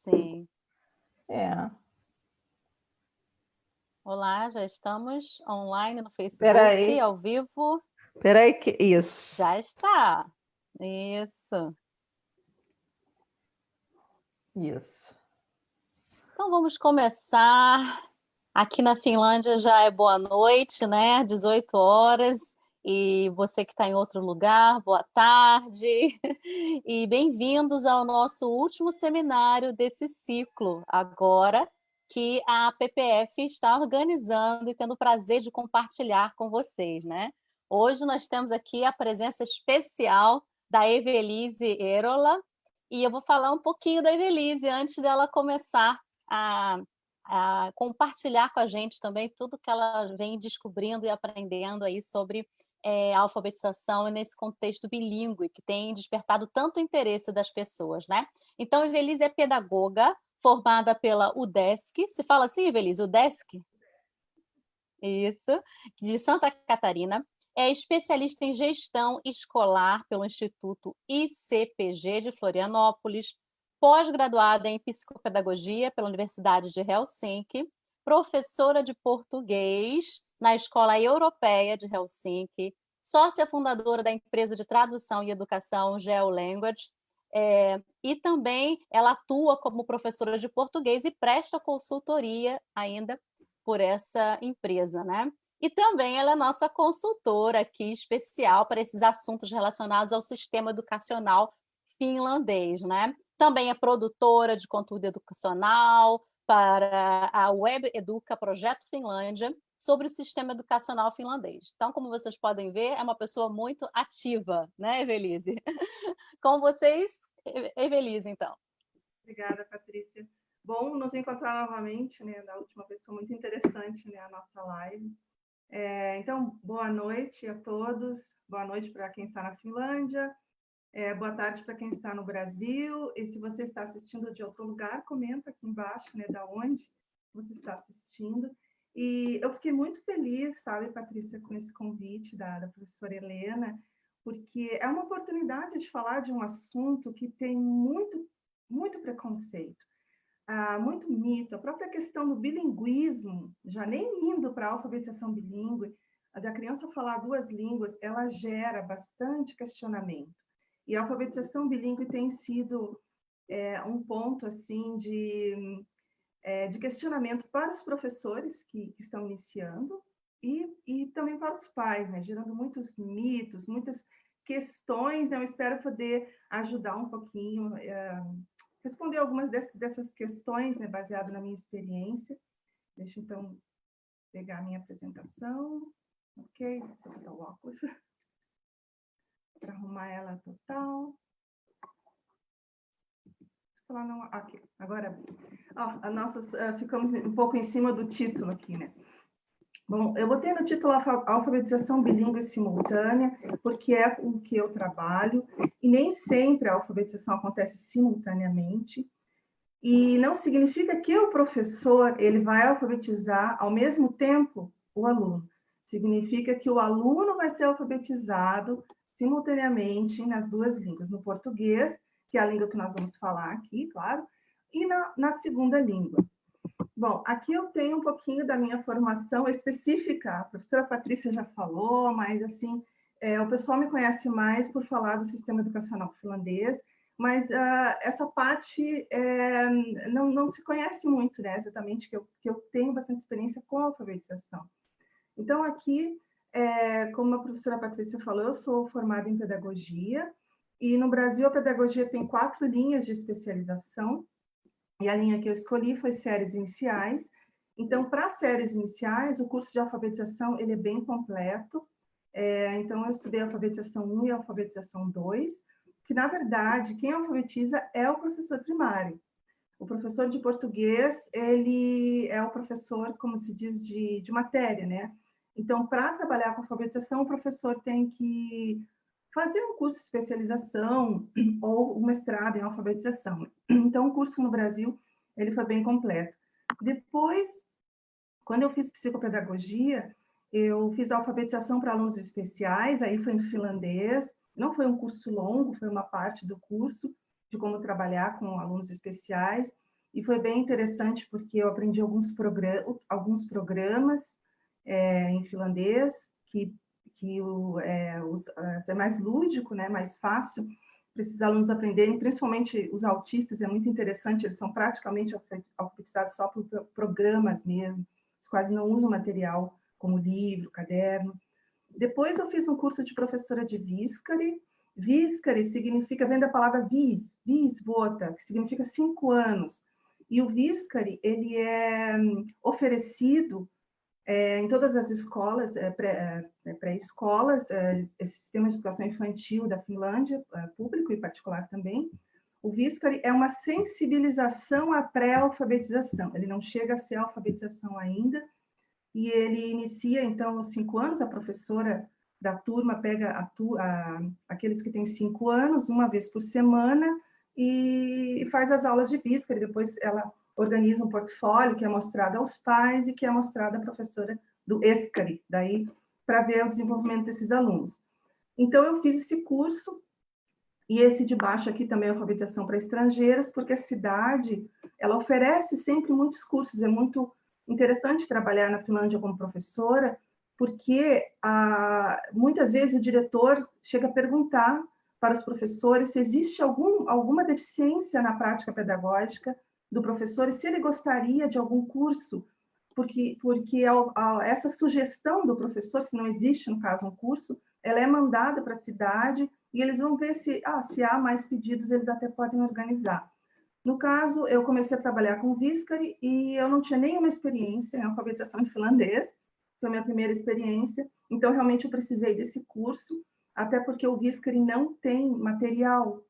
Sim. É. Olá, já estamos online no Facebook, Peraí, ao vivo. peraí que isso. Já está. Isso. Isso. Então vamos começar. Aqui na Finlândia já é boa noite, né? 18 horas. E você que está em outro lugar, boa tarde. E bem-vindos ao nosso último seminário desse ciclo, agora que a PPF está organizando e tendo o prazer de compartilhar com vocês, né? Hoje nós temos aqui a presença especial da Evelise Erola, e eu vou falar um pouquinho da Evelise antes dela começar a compartilhar com a gente também tudo que ela vem descobrindo e aprendendo aí sobre alfabetização nesse contexto bilíngue que tem despertado tanto interesse das pessoas, né? Então, Evelise é pedagoga, formada pela UDESC. Se fala assim, Evelise, UDESC? Isso, de Santa Catarina. É especialista em gestão escolar pelo Instituto ICPG de Florianópolis, pós-graduada em psicopedagogia pela Universidade de Helsinki, professora de português na Escola Europeia de Helsinki, sócia fundadora da empresa de tradução e educação GeoLanguage, e também ela atua como professora de português e presta consultoria ainda por essa empresa, né? E também ela é nossa consultora aqui especial para esses assuntos relacionados ao sistema educacional finlandês, né? Também é produtora de conteúdo educacional para a Web Educa Projeto Finlândia sobre o sistema educacional finlandês. Então, como vocês podem ver, é uma pessoa muito ativa, né, Evelise? Com vocês, Evelise, então. Obrigada, Patrícia. Bom nos encontrar novamente, né? Da última vez foi muito interessante, né, a nossa live. Então, boa noite a todos. Boa noite para quem está na Finlândia. Boa tarde para quem está no Brasil. E se você está assistindo de outro lugar, comenta aqui embaixo, né, da onde você está assistindo. E eu fiquei muito feliz, sabe, Patrícia, com esse convite da professora Helena, porque é uma oportunidade de falar de um assunto que tem muito preconceito, muito mito. A própria questão do bilinguismo, já nem indo para a alfabetização bilíngue, a da criança falar duas línguas, ela gera bastante questionamento. E a alfabetização bilíngue tem sido um ponto assim de questionamento para os professores que estão iniciando e também para os pais, né? Gerando muitos mitos, muitas questões. Né? Eu espero poder ajudar um pouquinho, responder algumas dessas questões, né, baseado na minha experiência. Deixa eu, então, pegar a minha apresentação. Ok, deixa eu botar o óculos para arrumar ela total. Falar não, aqui, agora, ficamos um pouco em cima do título aqui, né? Bom, eu botei no título alfabetização bilíngue simultânea, porque é o que eu trabalho, e nem sempre a alfabetização acontece simultaneamente, e não significa que o professor ele vai alfabetizar ao mesmo tempo o aluno. Significa que o aluno vai ser alfabetizado simultaneamente nas duas línguas, no português, que é a língua que nós vamos falar aqui, claro, e na segunda língua. Bom, aqui eu tenho um pouquinho da minha formação específica. A professora Patrícia já falou, mas assim, o pessoal me conhece mais por falar do sistema educacional finlandês, mas essa parte não se conhece muito, né? Exatamente, que eu tenho bastante experiência com a alfabetização. Então, aqui, como a professora Patrícia falou, eu sou formada em pedagogia, e no Brasil a pedagogia tem 4 linhas de especialização, e a linha que eu escolhi foi séries iniciais. Então, para séries iniciais, o curso de alfabetização ele é bem completo. Então, eu estudei alfabetização 1 e alfabetização 2, que, na verdade, quem alfabetiza é o professor primário. O professor de português, ele é o professor, como se diz, de matéria, né? Então, para trabalhar com alfabetização, o professor tem que fazer um curso de especialização ou um mestrado em alfabetização. Então, o curso no Brasil, ele foi bem completo. Depois, quando eu fiz psicopedagogia, eu fiz alfabetização para alunos especiais, aí foi em finlandês. Não foi um curso longo, foi uma parte do curso de como trabalhar com alunos especiais. e foi bem interessante porque eu aprendi alguns programas em finlandês, que é mais lúdico, né, mais fácil para esses alunos aprenderem, principalmente os autistas, é muito interessante, eles são praticamente alfabetizados só por programas mesmo, os quais não usam material como livro, caderno. Depois eu fiz um curso de professora de Viskari. Viskari significa, vem da palavra visvota, que significa 5 anos. E o Viskari, ele é oferecido em todas as escolas, pré-escolas, esse sistema de educação infantil da Finlândia, público e particular também. O Viskari é uma sensibilização à pré-alfabetização. Ele não chega a ser alfabetização ainda, e ele inicia, então, aos 5 anos, a professora da turma pega aqueles que têm 5 anos, uma vez por semana, e faz as aulas de Viskari. Depois ela organiza um portfólio que é mostrado aos pais e que é mostrado à professora do Eskari, daí para ver o desenvolvimento desses alunos. Então, eu fiz esse curso, e esse de baixo aqui também é alfabetização para estrangeiros, porque a cidade, ela oferece sempre muitos cursos, é muito interessante trabalhar na Finlândia como professora, porque muitas vezes o diretor chega a perguntar para os professores se existe alguma deficiência na prática pedagógica do professor e se ele gostaria de algum curso, porque essa sugestão do professor, se não existe, no caso, um curso, ela é mandada para a cidade e eles vão ver se há mais pedidos, eles até podem organizar. No caso, eu comecei a trabalhar com Viskari e eu não tinha nenhuma experiência em alfabetização em finlandês, foi a minha primeira experiência, então realmente eu precisei desse curso, até porque o Viskari não tem material,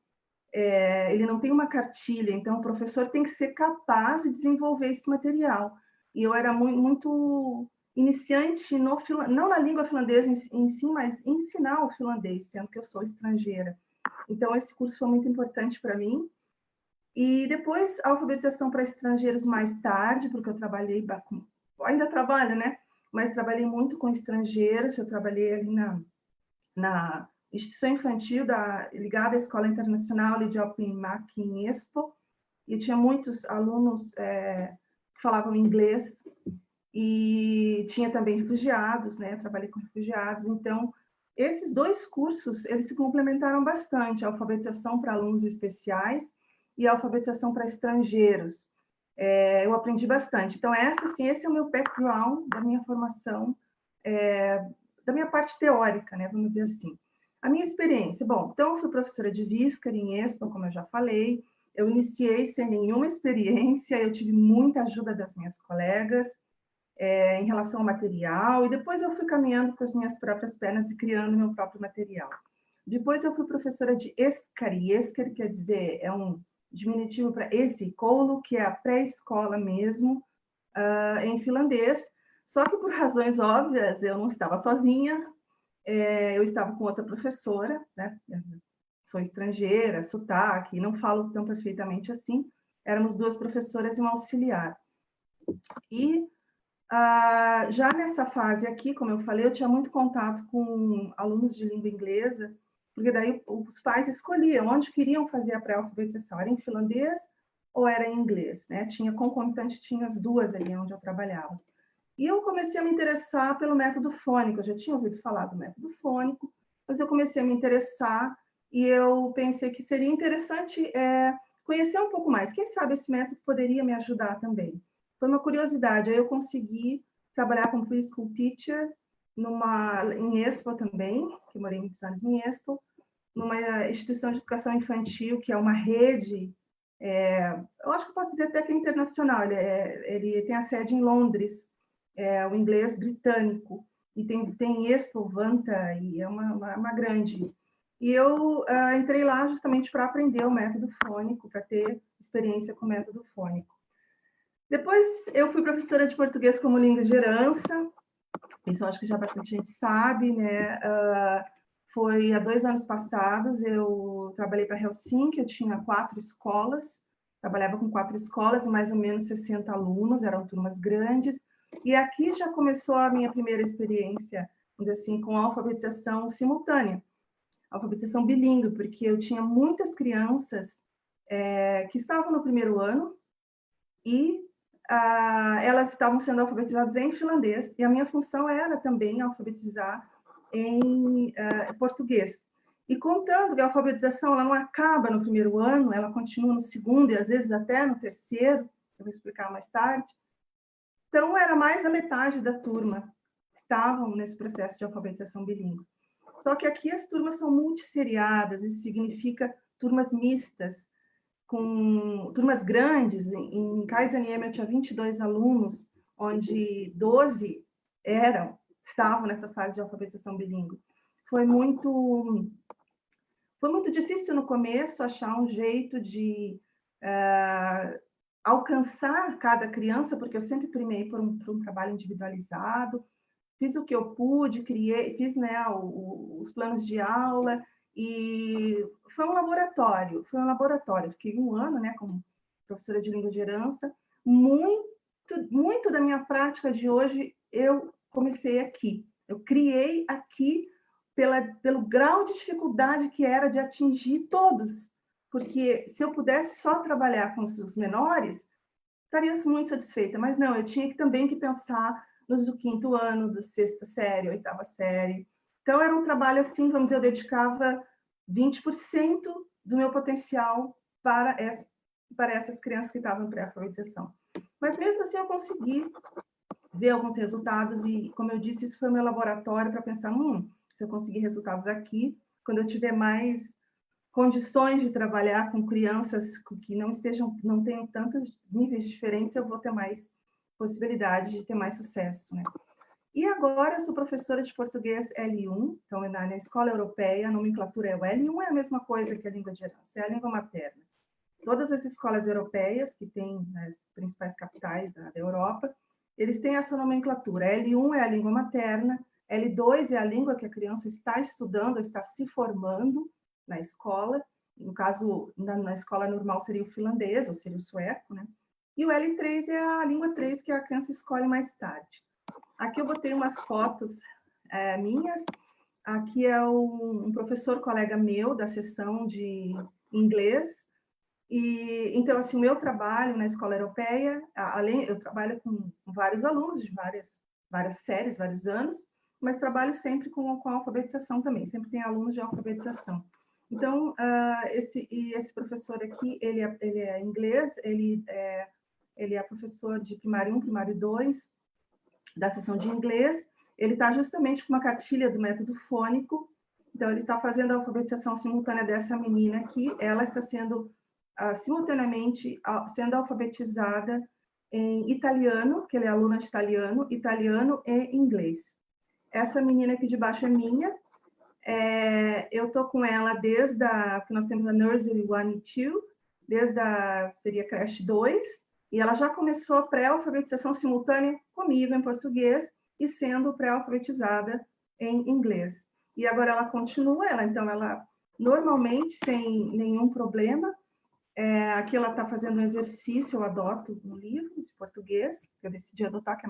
ele não tem uma cartilha, então o professor tem que ser capaz de desenvolver esse material. E eu era muito iniciante, não na língua finlandesa em si, mas ensinar o finlandês, sendo que eu sou estrangeira. Então esse curso foi muito importante para mim. E depois, a alfabetização para estrangeiros mais tarde, porque eu trabalhei, ainda trabalho, né? Mas trabalhei muito com estrangeiros, eu trabalhei ali na instituição infantil ligada à Escola Internacional Lidjopinmäki em Espoo, e tinha muitos alunos que falavam inglês, e tinha também refugiados, né? Eu trabalhei com refugiados, então esses 2 cursos, eles se complementaram bastante, a alfabetização para alunos especiais e a alfabetização para estrangeiros. Eu aprendi bastante. Então, esse é o meu background da minha formação, da minha parte teórica, né, vamos dizer assim. A minha experiência, bom, então eu fui professora de Viskari em Espoo, como eu já falei, eu iniciei sem nenhuma experiência, eu tive muita ajuda das minhas colegas, em relação ao material, e depois eu fui caminhando com as minhas próprias pernas e criando meu próprio material. Depois eu fui professora de Eskari. Eskari quer dizer, é um diminutivo para esikoulu, que é a pré-escola mesmo, em finlandês. Só que por razões óbvias, eu não estava sozinha, eu estava com outra professora, né? Sou estrangeira, sotaque, não falo tão perfeitamente assim. Éramos 2 professoras e uma auxiliar. E já nessa fase aqui, como eu falei, eu tinha muito contato com alunos de língua inglesa, porque daí os pais escolhiam onde queriam fazer a pré-alfabetização, era em finlandês ou era em inglês, né? Concomitante, tinha as 2 ali onde eu trabalhava. E eu comecei a me interessar pelo método fônico, eu já tinha ouvido falar do método fônico, mas eu comecei a me interessar e eu pensei que seria interessante conhecer um pouco mais. Quem sabe esse método poderia me ajudar também. Foi uma curiosidade, aí eu consegui trabalhar como preschool teacher em Espoo também, que morei muitos anos em Espoo, numa instituição de educação infantil, que é uma rede, eu acho que eu posso dizer até que é internacional, ele tem a sede em Londres, o inglês britânico, e tem Espoo, Vanta, e é uma grande. E eu entrei lá justamente para aprender o método fônico, para ter experiência com o método fônico. Depois eu fui professora de português como língua de herança, isso eu acho que já bastante gente sabe, né? Foi há 2 anos passados, eu trabalhei para Helsinki, eu tinha 4 escolas, trabalhava com 4 escolas e mais ou menos 60 alunos, eram turmas grandes, e aqui já começou a minha primeira experiência, vamos dizer assim, com alfabetização simultânea, alfabetização bilíngue, porque eu tinha muitas crianças que estavam no primeiro ano, e elas estavam sendo alfabetizadas em finlandês, e a minha função era também alfabetizar em português. E contando que a alfabetização ela não acaba no primeiro ano, ela continua no segundo e às vezes até no terceiro, eu vou explicar mais tarde. Então, era mais da metade da turma estavam nesse processo de alfabetização bilíngue. Só que aqui as turmas são multisseriadas, isso significa turmas mistas, com turmas grandes. Em Kaisaniemi eu tinha 22 alunos, onde 12 estavam nessa fase de alfabetização bilíngue. Foi muito difícil no começo achar um jeito de alcançar cada criança, porque eu sempre primei por um trabalho individualizado, fiz o que eu pude, fiz, né, os planos de aula, e foi um laboratório. Fiquei um ano, né, como professora de língua de herança. Muito da minha prática de hoje eu comecei aqui. Eu criei aqui pelo grau de dificuldade que era de atingir todos, porque se eu pudesse só trabalhar com os menores, estaria muito satisfeita, mas não, eu tinha também que pensar nos do quinto ano, do sexta série, oitava série. Então, era um trabalho assim, vamos dizer, eu dedicava 20% do meu potencial para essas crianças que estavam em pré-alfabetização. Mas mesmo assim, eu consegui ver alguns resultados e, como eu disse, isso foi meu laboratório para pensar, se eu conseguir resultados aqui, quando eu tiver mais condições de trabalhar com crianças que não tenham tantos níveis diferentes, eu vou ter mais possibilidade de ter mais sucesso, né? E agora eu sou professora de português L1, então é na escola europeia, a nomenclatura é o L1, é a mesma coisa que a língua de herança, é a língua materna. Todas as escolas europeias que têm nas principais capitais da Europa, eles têm essa nomenclatura. L1 é a língua materna, L2 é a língua que a criança está estudando, está se formando na escola. No caso, na escola normal seria o finlandês, ou seria o sueco, né? E o L3 é a língua 3 que a criança escolhe mais tarde. Aqui eu botei umas fotos minhas. Aqui é um professor colega meu da seção de inglês. E então, assim, o meu trabalho na escola europeia, eu trabalho com vários alunos de várias séries, vários anos, mas trabalho sempre com a alfabetização também, sempre tem alunos de alfabetização. Então, esse professor aqui, ele é inglês, ele é professor de primário 1, primário 2, da seção de inglês. Ele está justamente com uma cartilha do método fônico, então ele está fazendo a alfabetização simultânea dessa menina aqui, ela está sendo simultaneamente sendo alfabetizada em italiano, que ele é aluna de italiano e inglês. Essa menina aqui de baixo é minha. Eu estou com ela desde que nós temos a Nursery 1 e 2, seria creche 2, e ela já começou a pré-alfabetização simultânea comigo em português e sendo pré-alfabetizada em inglês. E agora ela continua, então ela normalmente, sem nenhum problema, aqui ela está fazendo um exercício, eu adoto um livro de português, que eu decidi adotar, que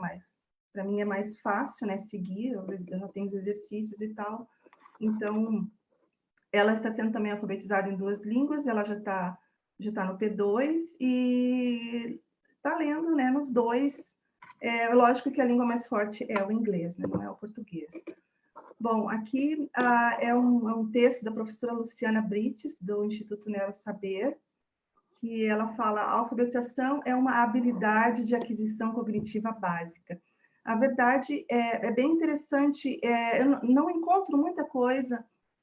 para mim é mais fácil, né, seguir, eu já tenho os exercícios e tal. Então, ela está sendo também alfabetizada em 2 línguas, ela já está no P2 e está lendo, né, nos 2. Lógico que a língua mais forte é o inglês, né, não é o português. Bom, aqui é um texto da professora Luciana Brites, do Instituto Neurosaber, que ela fala: a alfabetização é uma habilidade de aquisição cognitiva básica. A verdade é bem interessante, eu não encontro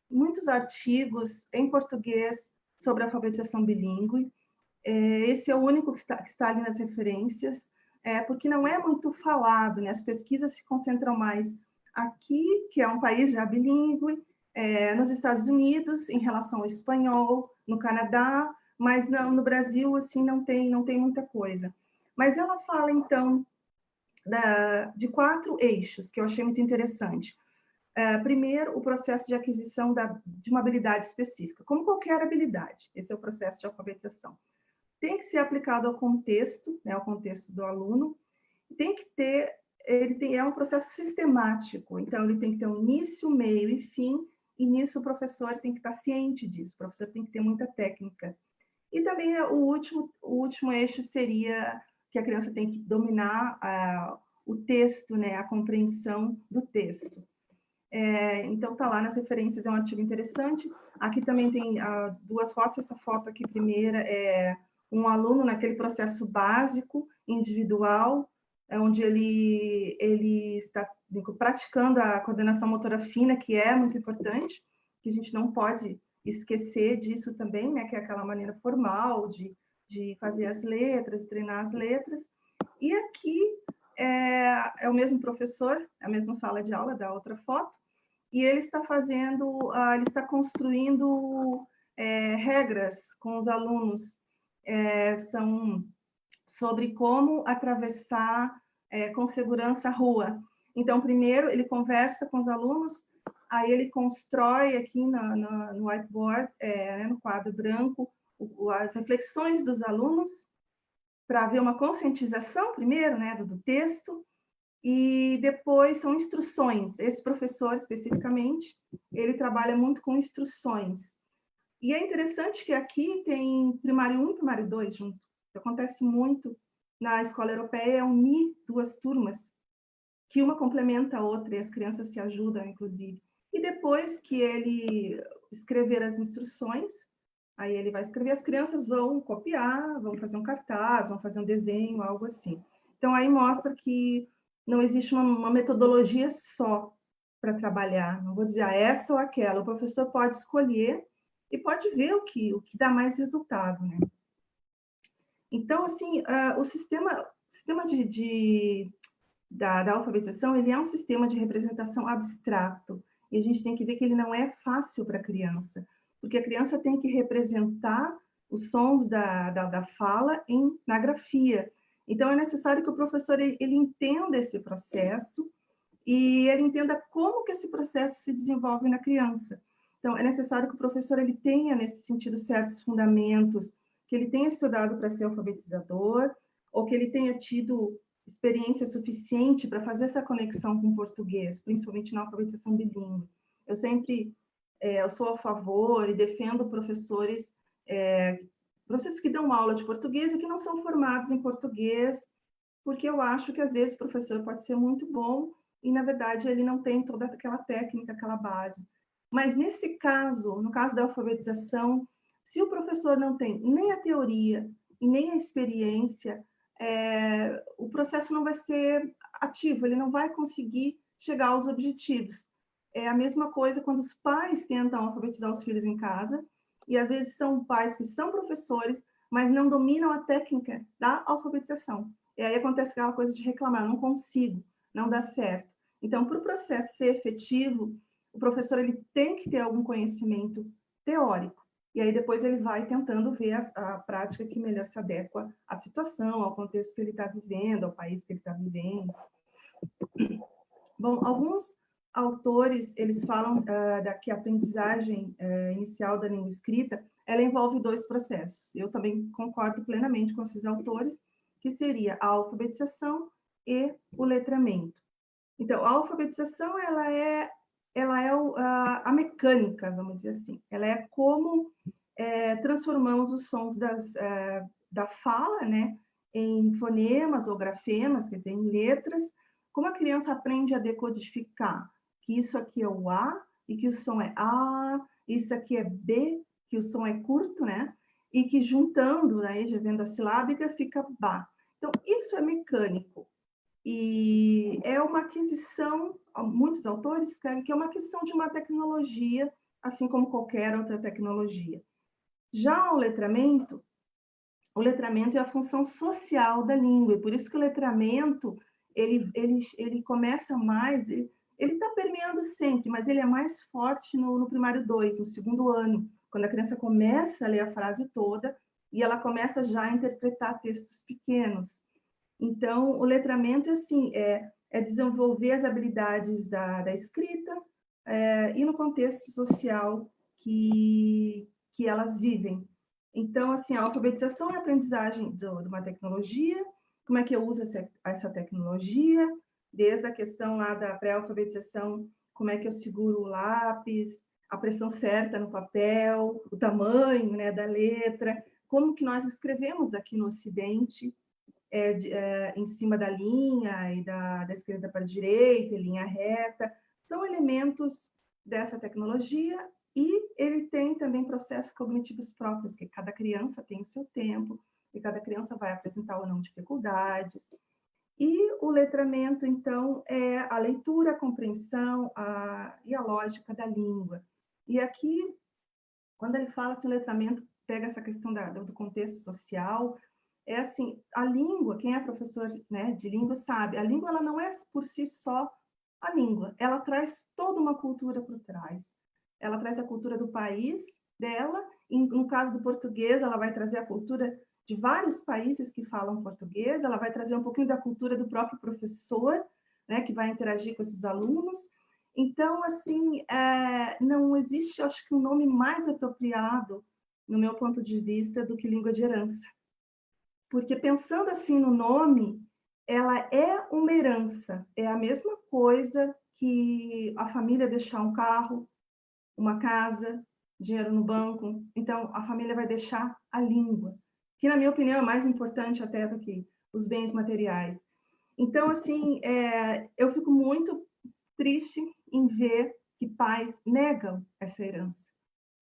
muitos artigos em português sobre alfabetização bilíngue. Esse é o único que está ali nas referências, porque não é muito falado, né? As pesquisas se concentram mais aqui, que é um país já bilíngue, nos Estados Unidos, em relação ao espanhol, no Canadá, mas não, no Brasil, assim, não tem muita coisa. Mas ela fala, então, de 4 eixos, que eu achei muito interessante. Primeiro, o processo de aquisição de uma habilidade específica, como qualquer habilidade, esse é o processo de alfabetização. Tem que ser aplicado ao contexto, né, ao contexto do aluno, tem que ter, é um processo sistemático, então ele tem que ter um início, meio e fim, e nisso o professor tem que estar ciente disso, o professor tem que ter muita técnica. E também o último eixo seria que a criança tem que dominar o texto, né, a compreensão do texto. Então, está lá nas referências, é um artigo interessante. Aqui também tem duas fotos. Essa foto aqui, primeira, é um aluno naquele processo básico, individual, onde ele está praticando a coordenação motora fina, que é muito importante, que a gente não pode esquecer disso também, né, que é aquela maneira formal de fazer as letras, treinar as letras. E aqui é o mesmo professor, a mesma sala de aula da outra foto, e ele está ele está construindo regras com os alunos, são sobre como atravessar com segurança a rua. Então, primeiro, ele conversa com os alunos, aí ele constrói aqui no whiteboard, no quadro branco, as reflexões dos alunos, para haver uma conscientização, primeiro, né, do texto, e depois são instruções. Esse professor, especificamente, ele trabalha muito com instruções. E é interessante que aqui tem primário 1 e primário 2 junto. Acontece muito na escola europeia, unir duas turmas, que uma complementa a outra, e as crianças se ajudam, inclusive. E depois que ele escrever as instruções, aí ele vai escrever, as crianças vão copiar, vão fazer um cartaz, vão fazer um desenho, algo assim. Então, aí mostra que não existe uma metodologia só para trabalhar. Não vou dizer essa ou aquela. O professor pode escolher e pode ver o que dá mais resultado, né? Então, assim, o sistema da alfabetização, ele é um sistema de representação abstrato. E a gente tem que ver que ele não é fácil para a criança, porque a criança tem que representar os sons da fala na grafia. Então, é necessário que o professor ele entenda esse processo e ele entenda como que esse processo se desenvolve na criança. Então, é necessário que o professor ele tenha, nesse sentido, certos fundamentos, que ele tenha estudado para ser alfabetizador, ou que ele tenha tido experiência suficiente para fazer essa conexão com o português, principalmente na alfabetização bilíngue. Eu sempre eu sou a favor e defendo professores que dão aula de português e que não são formados em português, porque eu acho que, às vezes, o professor pode ser muito bom e, na verdade, ele não tem toda aquela técnica, aquela base. Mas, nesse caso, no caso da alfabetização, se o professor não tem nem a teoria e nem a experiência, o processo não vai ser ativo, ele não vai conseguir chegar aos objetivos. É a mesma coisa quando os pais tentam alfabetizar os filhos em casa, e às vezes são pais que são professores, mas não dominam a técnica da alfabetização. E aí acontece aquela coisa de reclamar, não consigo, não dá certo. Então, para o processo ser efetivo, o professor ele tem que ter algum conhecimento teórico. E aí depois ele vai tentando ver a prática que melhor se adequa à situação, ao contexto que ele está vivendo, ao país que ele está vivendo. Bom, alguns autores, eles falam que a aprendizagem inicial da língua escrita, ela envolve dois processos. Eu também concordo plenamente com esses autores, que seria a alfabetização e o letramento. Então, a alfabetização, ela é a mecânica, vamos dizer assim. Ela é como transformamos os sons da fala, né, em fonemas ou grafemas, quer dizer, em letras. Como a criança aprende a decodificar que isso aqui é o A e que o som é A, isso aqui é B, que o som é curto, né? E que juntando, aí, já vendo a silábica, fica Bá. Então, isso é mecânico. E é uma aquisição, muitos autores escrevem que é uma aquisição de uma tecnologia, assim como qualquer outra tecnologia. Já o letramento é a função social da língua, e por isso que o letramento, ele começa mais, ele está permeando sempre, mas ele é mais forte no primário 2, no segundo ano, quando a criança começa a ler a frase toda, e ela começa já a interpretar textos pequenos. Então, o letramento assim, é desenvolver as habilidades da escrita e no contexto social que elas vivem. Então, assim, a alfabetização é a aprendizagem de uma tecnologia, como é que eu uso essa tecnologia, desde a questão lá da pré-alfabetização, como é que eu seguro o lápis, a pressão certa no papel, o tamanho, né, da letra, como que nós escrevemos aqui no Ocidente. em cima da linha e da esquerda para a direita, linha reta, são elementos dessa tecnologia, e ele tem também processos cognitivos próprios, que cada criança tem o seu tempo, e cada criança vai apresentar ou não dificuldades. E o letramento, então, é a leitura, a compreensão e a lógica da língua. E aqui, quando ele fala assim, o letramento pega essa questão do contexto social, é assim, a língua, quem é professor, né, de língua sabe, a língua ela não é por si só a língua, ela traz toda uma cultura por trás. Ela traz a cultura do país dela, no caso do português, ela vai trazer a cultura de vários países que falam português, ela vai trazer um pouquinho da cultura do próprio professor, né, que vai interagir com esses alunos. Então, assim, não existe, acho que, um nome mais apropriado, no meu ponto de vista, do que língua de herança. Porque, pensando assim no nome, ela é uma herança, é a mesma coisa que a família deixar um carro, uma casa, dinheiro no banco. Então, a família vai deixar a língua, que, na minha opinião, é mais importante até do que os bens materiais. Então, assim, eu fico muito triste em ver que pais negam essa herança.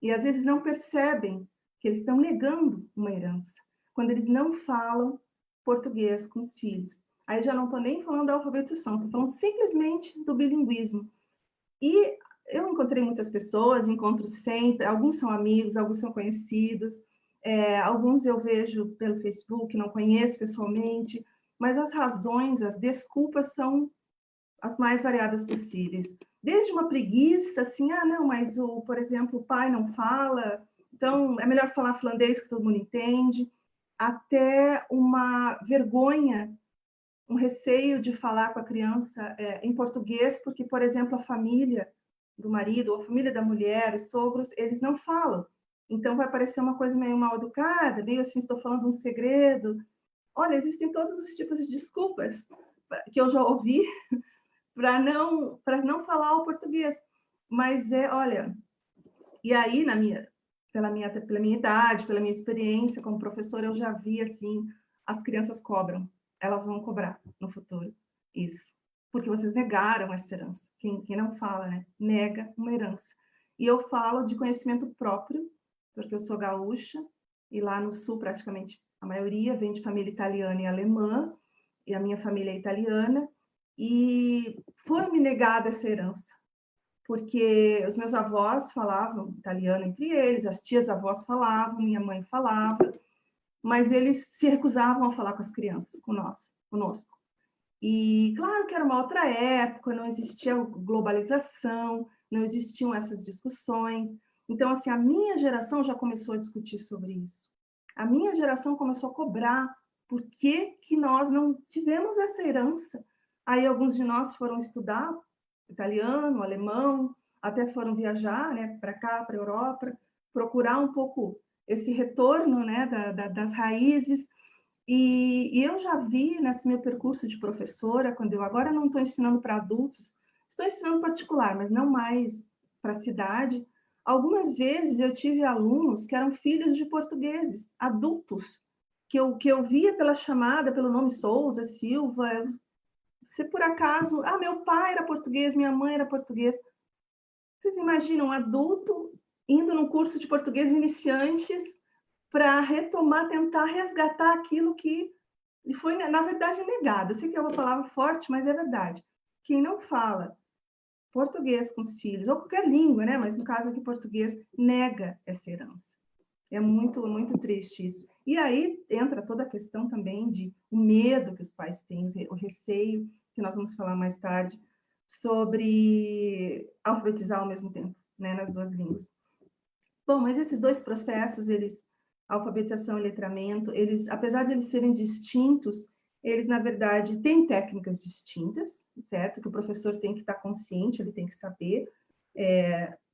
E, às vezes, não percebem que eles estão negando uma herança, quando eles não falam português com os filhos. Aí já não estou nem falando da alfabetização, estou falando simplesmente do bilinguismo. E eu encontrei muitas pessoas, encontro sempre, alguns são amigos, alguns são conhecidos, alguns eu vejo pelo Facebook, não conheço pessoalmente, mas as razões, as desculpas são as mais variadas possíveis. Desde uma preguiça, assim, não, mas, por exemplo, o pai não fala, então é melhor falar finlandês que todo mundo entende, até uma vergonha, um receio de falar com a criança em português, porque, por exemplo, a família do marido, ou a família da mulher, os sogros, eles não falam. Então, vai parecer uma coisa meio mal educada, meio assim, estou falando um segredo. Olha, existem todos os tipos de desculpas que eu já ouvi para não falar o português. Mas olha, e aí, pela minha idade, pela minha experiência como professora, eu já vi, assim, as crianças cobram, elas vão cobrar no futuro isso, porque vocês negaram essa herança. Quem não fala, né, nega uma herança. E eu falo de conhecimento próprio, porque eu sou gaúcha, e lá no sul, praticamente, a maioria vem de família italiana e alemã, e a minha família é italiana, e foi-me negada essa herança, porque os meus avós falavam italiano entre eles, as tias-avós falavam, minha mãe falava, mas eles se recusavam a falar com as crianças, conosco. E claro que era uma outra época, não existia globalização, não existiam essas discussões. Então, assim, a minha geração já começou a discutir sobre isso. A minha geração começou a cobrar por que nós não tivemos essa herança. Aí alguns de nós foram estudar italiano, alemão, até foram viajar, né, para cá, para a Europa, procurar um pouco esse retorno, né, das raízes. E eu já vi nesse meu percurso de professora, quando eu agora não estou ensinando para adultos, estou ensinando particular, mas não mais para a cidade. Algumas vezes eu tive alunos que eram filhos de portugueses, adultos, que eu via pela chamada, pelo nome Souza, Silva. Se por acaso, meu pai era português, minha mãe era português. Vocês imaginam um adulto indo num curso de português iniciantes para retomar, tentar resgatar aquilo que foi, na verdade, negado. Eu sei que é uma palavra forte, mas é verdade. Quem não fala português com os filhos, ou qualquer língua, né? Mas no caso aqui, português, nega essa herança. É muito, muito triste isso. E aí entra toda a questão também de o medo que os pais têm, o receio, que nós vamos falar mais tarde, sobre alfabetizar ao mesmo tempo, né, nas duas línguas. Bom, mas esses dois processos, alfabetização e letramento, apesar de eles serem distintos, eles, na verdade, têm técnicas distintas, certo? Que o professor tem que estar consciente, ele tem que saber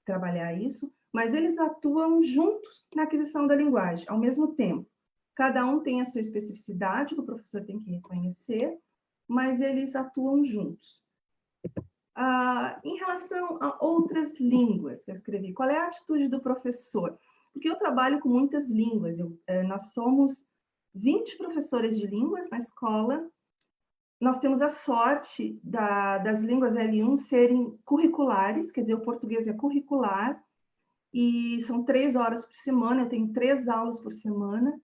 trabalhar isso, mas eles atuam juntos na aquisição da linguagem, ao mesmo tempo. Cada um tem a sua especificidade, que o professor tem que reconhecer, mas eles atuam juntos. Em relação a outras línguas que eu escrevi, qual é a atitude do professor? Porque eu trabalho com muitas línguas, nós somos 20 professores de línguas na escola. Nós temos a sorte das línguas L1 serem curriculares, quer dizer, o português é curricular, e são 3 horas por semana, eu tenho 3 aulas por semana,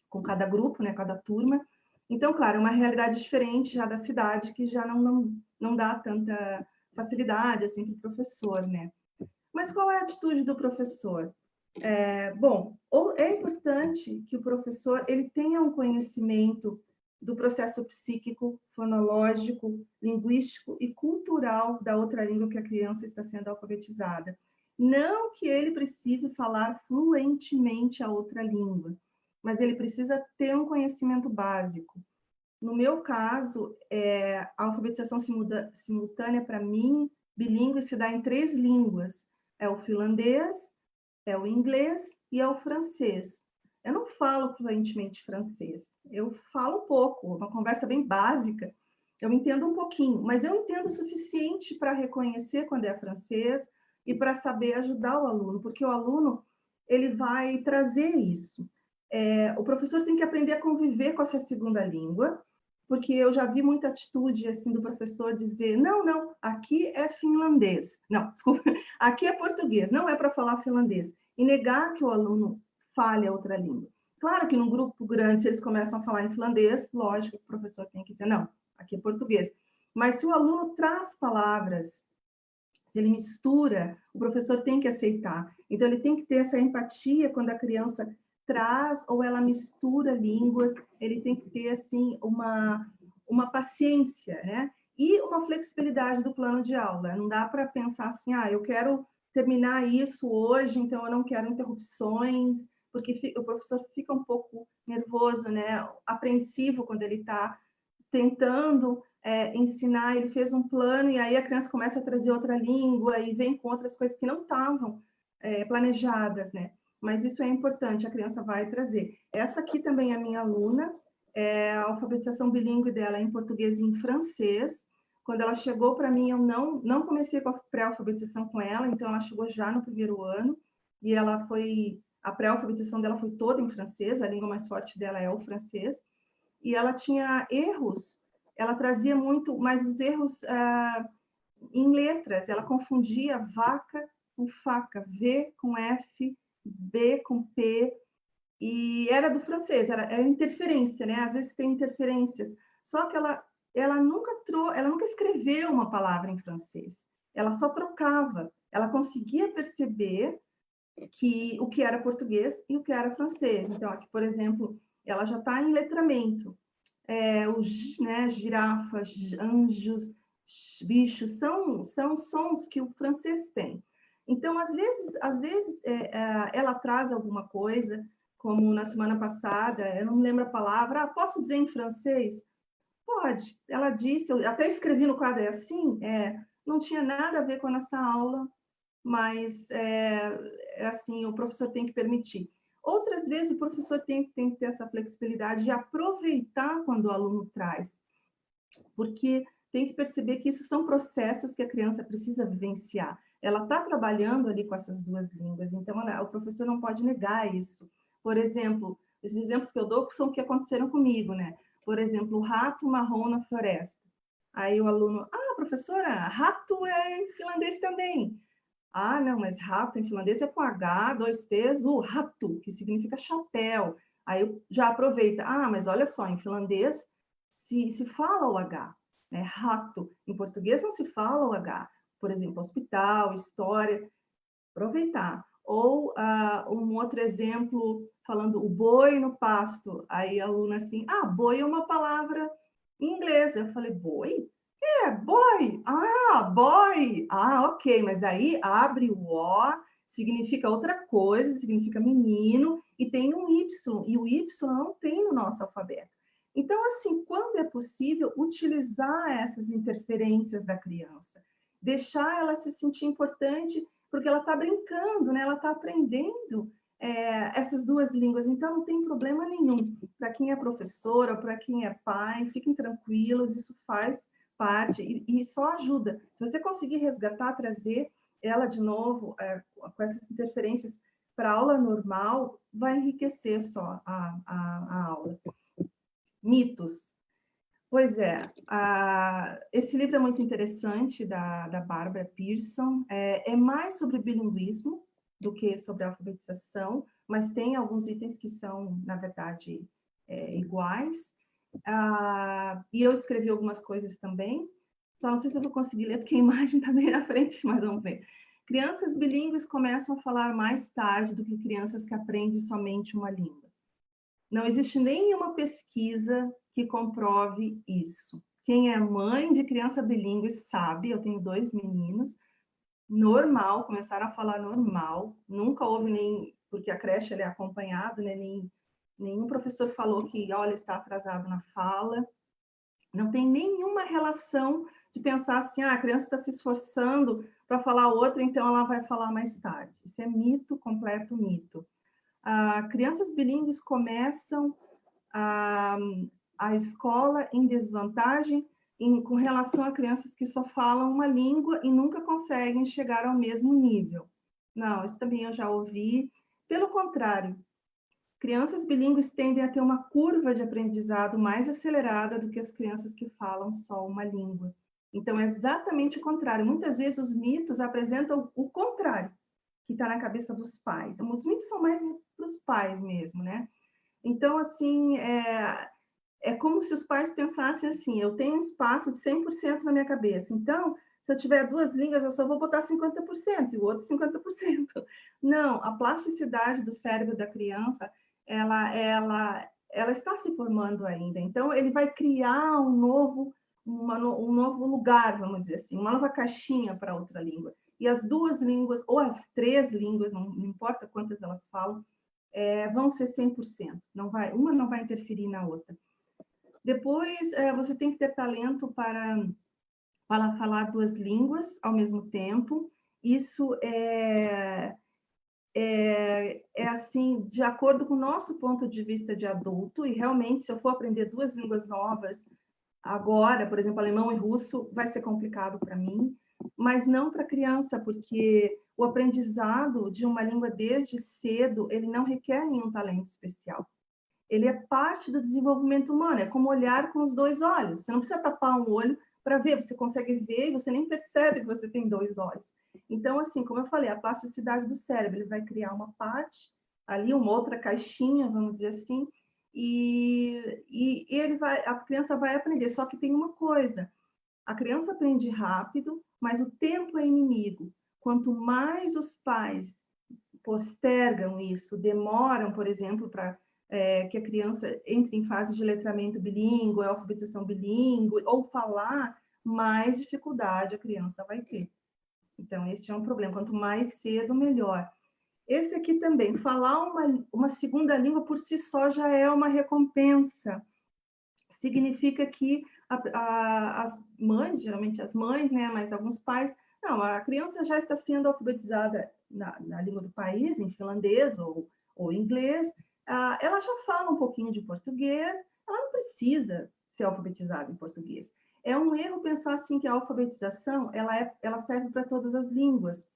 com cada grupo, né, cada turma. Então, claro, é uma realidade diferente já da cidade, que já não dá tanta facilidade assim, para o professor, né? Mas qual é a atitude do professor? Bom, é importante que o professor ele tenha um conhecimento do processo psíquico, fonológico, linguístico e cultural da outra língua que a criança está sendo alfabetizada. Não que ele precise falar fluentemente a outra língua, mas ele precisa ter um conhecimento básico. No meu caso, a alfabetização simultânea, para mim, bilíngue, se dá em 3 línguas. É o finlandês, é o inglês e é o francês. Eu não falo fluentemente francês, eu falo um pouco, uma conversa bem básica, eu entendo um pouquinho, mas eu entendo o suficiente para reconhecer quando é francês e para saber ajudar o aluno, porque o aluno ele vai trazer isso. O professor tem que aprender a conviver com essa segunda língua, porque eu já vi muita atitude assim do professor dizer, não, aqui é finlandês. Não, desculpa, aqui é português, não é para falar finlandês. E negar que o aluno fale a outra língua. Claro que num grupo grande, se eles começam a falar em finlandês, lógico, o professor tem que dizer, não, aqui é português. Mas se o aluno traz palavras, se ele mistura, o professor tem que aceitar. Então, ele tem que ter essa empatia quando a criança traz ou ela mistura línguas, ele tem que ter, assim, uma paciência, né? E uma flexibilidade do plano de aula. Não dá para pensar assim, eu quero terminar isso hoje, então eu não quero interrupções, porque o professor fica um pouco nervoso, né? Apreensivo quando ele está tentando ensinar, ele fez um plano e aí a criança começa a trazer outra língua e vem com outras coisas que não estavam planejadas, né? Mas isso é importante, a criança vai trazer. Essa aqui também é a minha aluna, a alfabetização bilíngue dela é em português e em francês. Quando ela chegou para mim, eu não comecei com a pré-alfabetização com ela, então ela chegou já no primeiro ano, e a pré-alfabetização dela foi toda em francês, a língua mais forte dela é o francês, e ela tinha erros, ela trazia muito, mas os erros em letras, ela confundia vaca com faca, V com F, B com P, e era do francês, era interferência, né? Às vezes tem interferências, só que ela nunca escreveu uma palavra em francês, ela só trocava, ela conseguia perceber o que era português e o que era francês. Então, aqui, por exemplo, ela já está em letramento. Os girafas, anjos, bichos, são sons que o francês tem. Então, às vezes ela traz alguma coisa, como na semana passada, eu não lembro a palavra, posso dizer em francês? Pode. Ela disse, eu até escrevi no quadro assim, não tinha nada a ver com a nossa aula, mas assim, o professor tem que permitir. Outras vezes, o professor tem que ter essa flexibilidade de aproveitar quando o aluno traz, porque tem que perceber que isso são processos que a criança precisa vivenciar. Ela está trabalhando ali com essas 2 línguas, então o professor não pode negar isso. Por exemplo, esses exemplos que eu dou são que aconteceram comigo, né? Por exemplo, o rato marrom na floresta. Aí o aluno, professora, rato é em finlandês também. Não, mas rato em finlandês é com H, 2 T's, o rato, que significa chapéu. Aí já aproveita, mas olha só, em finlandês se fala o H, né? Rato. Em português não se fala o H. Por exemplo, hospital, história, aproveitar. Ou um outro exemplo, falando o boi no pasto. Aí a aluna assim, boi é uma palavra em inglês. Eu falei, boi? Boy. Boy. Ok, mas aí abre o O, significa outra coisa, significa menino, e tem um Y, e o Y não tem no nosso alfabeto. Então, assim, quando é possível, utilizar essas interferências da criança, deixar ela se sentir importante, porque ela está brincando, né? Ela está aprendendo essas 2 línguas, então não tem problema nenhum. Para quem é professora, para quem é pai, fiquem tranquilos, isso faz parte e só ajuda. Se você conseguir resgatar, trazer ela de novo com essas interferências para a aula normal, vai enriquecer só a aula. Mitos. Pois é, esse livro é muito interessante, da Barbara Pearson, é mais sobre bilinguismo do que sobre alfabetização, mas tem alguns itens que são, na verdade, iguais. E eu escrevi algumas coisas também, só não sei se eu vou conseguir ler, porque a imagem está bem na frente, mas vamos ver. Crianças bilíngues começam a falar mais tarde do que crianças que aprendem somente uma língua. Não existe nenhuma pesquisa que comprove isso. Quem é mãe de criança bilíngue sabe, eu tenho 2 meninos, normal, começaram a falar normal, nunca houve nem, porque a creche ele é acompanhado, né, nenhum professor falou que, olha, está atrasado na fala, não tem nenhuma relação de pensar assim, a criança está se esforçando para falar outra, então ela vai falar mais tarde. Isso é mito, completo mito. Crianças bilíngues começam a escola em desvantagem com relação a crianças que só falam uma língua e nunca conseguem chegar ao mesmo nível. Não, isso também eu já ouvi. Pelo contrário, crianças bilíngues tendem a ter uma curva de aprendizado mais acelerada do que as crianças que falam só uma língua. Então, é exatamente o contrário. Muitas vezes os mitos apresentam o contrário, que está na cabeça dos pais. Os mitos são mais para os pais mesmo, né? Então, assim, é como se os pais pensassem assim, eu tenho um espaço de 100% na minha cabeça, então, se eu tiver 2 línguas, eu só vou botar 50% e o outro 50%. Não, a plasticidade do cérebro da criança, ela está se formando ainda, então ele vai criar um novo lugar, vamos dizer assim, uma nova caixinha para outra língua. E as 2 línguas, ou as 3 línguas, não importa quantas elas falam, vão ser 100%. Uma não vai interferir na outra. Depois, você tem que ter talento para falar 2 línguas ao mesmo tempo. Isso assim, de acordo com o nosso ponto de vista de adulto, e realmente, se eu for aprender 2 línguas novas agora, por exemplo, alemão e russo, vai ser complicado para mim, mas não para criança, porque o aprendizado de uma língua desde cedo, ele não requer nenhum talento especial. Ele é parte do desenvolvimento humano, é como olhar com os 2 olhos. Você não precisa tapar um olho para ver, você consegue ver e você nem percebe que você tem 2 olhos. Então, assim, como eu falei, a plasticidade do cérebro, ele vai criar uma parte, ali uma outra caixinha, vamos dizer assim, e a criança vai aprender. Só que tem uma coisa, a criança aprende rápido, mas o tempo é inimigo. Quanto mais os pais postergam isso, demoram, por exemplo, para que a criança entre em fase de letramento bilíngue, alfabetização bilíngue, ou falar, mais dificuldade a criança vai ter. Então, este é um problema. Quanto mais cedo, melhor. Esse aqui também, falar uma segunda língua por si só já é uma recompensa. Significa que as mães, geralmente as mães, né, mas alguns pais, não, a criança já está sendo alfabetizada na língua do país, em finlandês ou inglês, ela já fala um pouquinho de português, ela não precisa ser alfabetizada em português. É um erro pensar assim que a alfabetização ela serve para todas as línguas.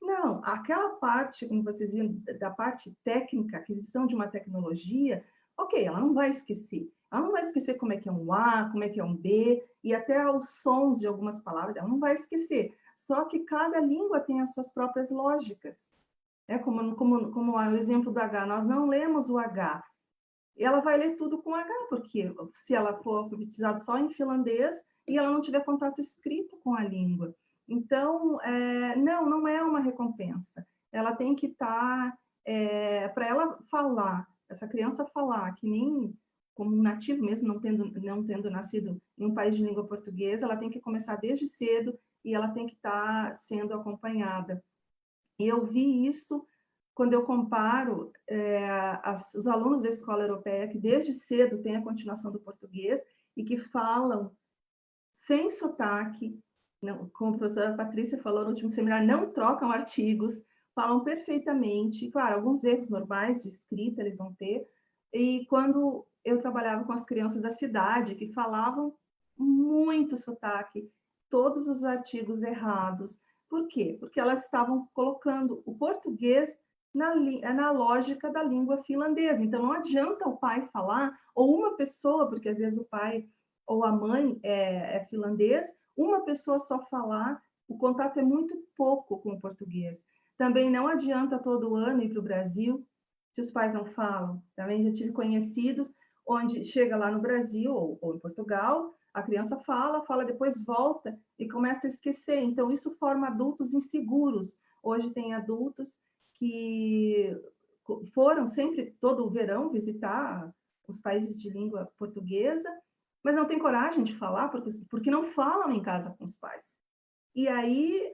Não, aquela parte, como vocês viram, da parte técnica, aquisição de uma tecnologia, ok, ela não vai esquecer. Ela não vai esquecer como é que é um A, como é que é um B, e até os sons de algumas palavras, ela não vai esquecer. Só que cada língua tem as suas próprias lógicas. Como o exemplo do H, nós não lemos o H. Ela vai ler tudo com H, porque se ela for alfabetizada só em finlandês e ela não tiver contato escrito com a língua. Então, não é uma recompensa. Ela tem que estar, para ela falar, essa criança falar, que nem como um nativo mesmo, não tendo nascido em um país de língua portuguesa, ela tem que começar desde cedo e ela tem que estar sendo acompanhada. E eu vi isso quando eu comparo os alunos da escola europeia, que desde cedo têm a continuação do português e que falam sem sotaque, não, como a professora Patrícia falou no último seminário, não trocam artigos, falam perfeitamente, claro, alguns erros normais de escrita eles vão ter, e quando eu trabalhava com as crianças da cidade, que falavam muito sotaque, todos os artigos errados. Por quê? Porque elas estavam colocando o português na lógica da língua finlandesa. Então, não adianta o pai falar, ou uma pessoa, porque às vezes o pai ou a mãe é finlandês, uma pessoa só falar, o contato é muito pouco com o português. Também não adianta todo ano ir para o Brasil, se os pais não falam. Também já tive conhecidos onde chega lá no Brasil ou em Portugal, a criança fala, depois volta e começa a esquecer. Então, isso forma adultos inseguros. Hoje tem adultos que foram sempre, todo o verão, visitar os países de língua portuguesa, mas não tem coragem de falar, porque não falam em casa com os pais. E aí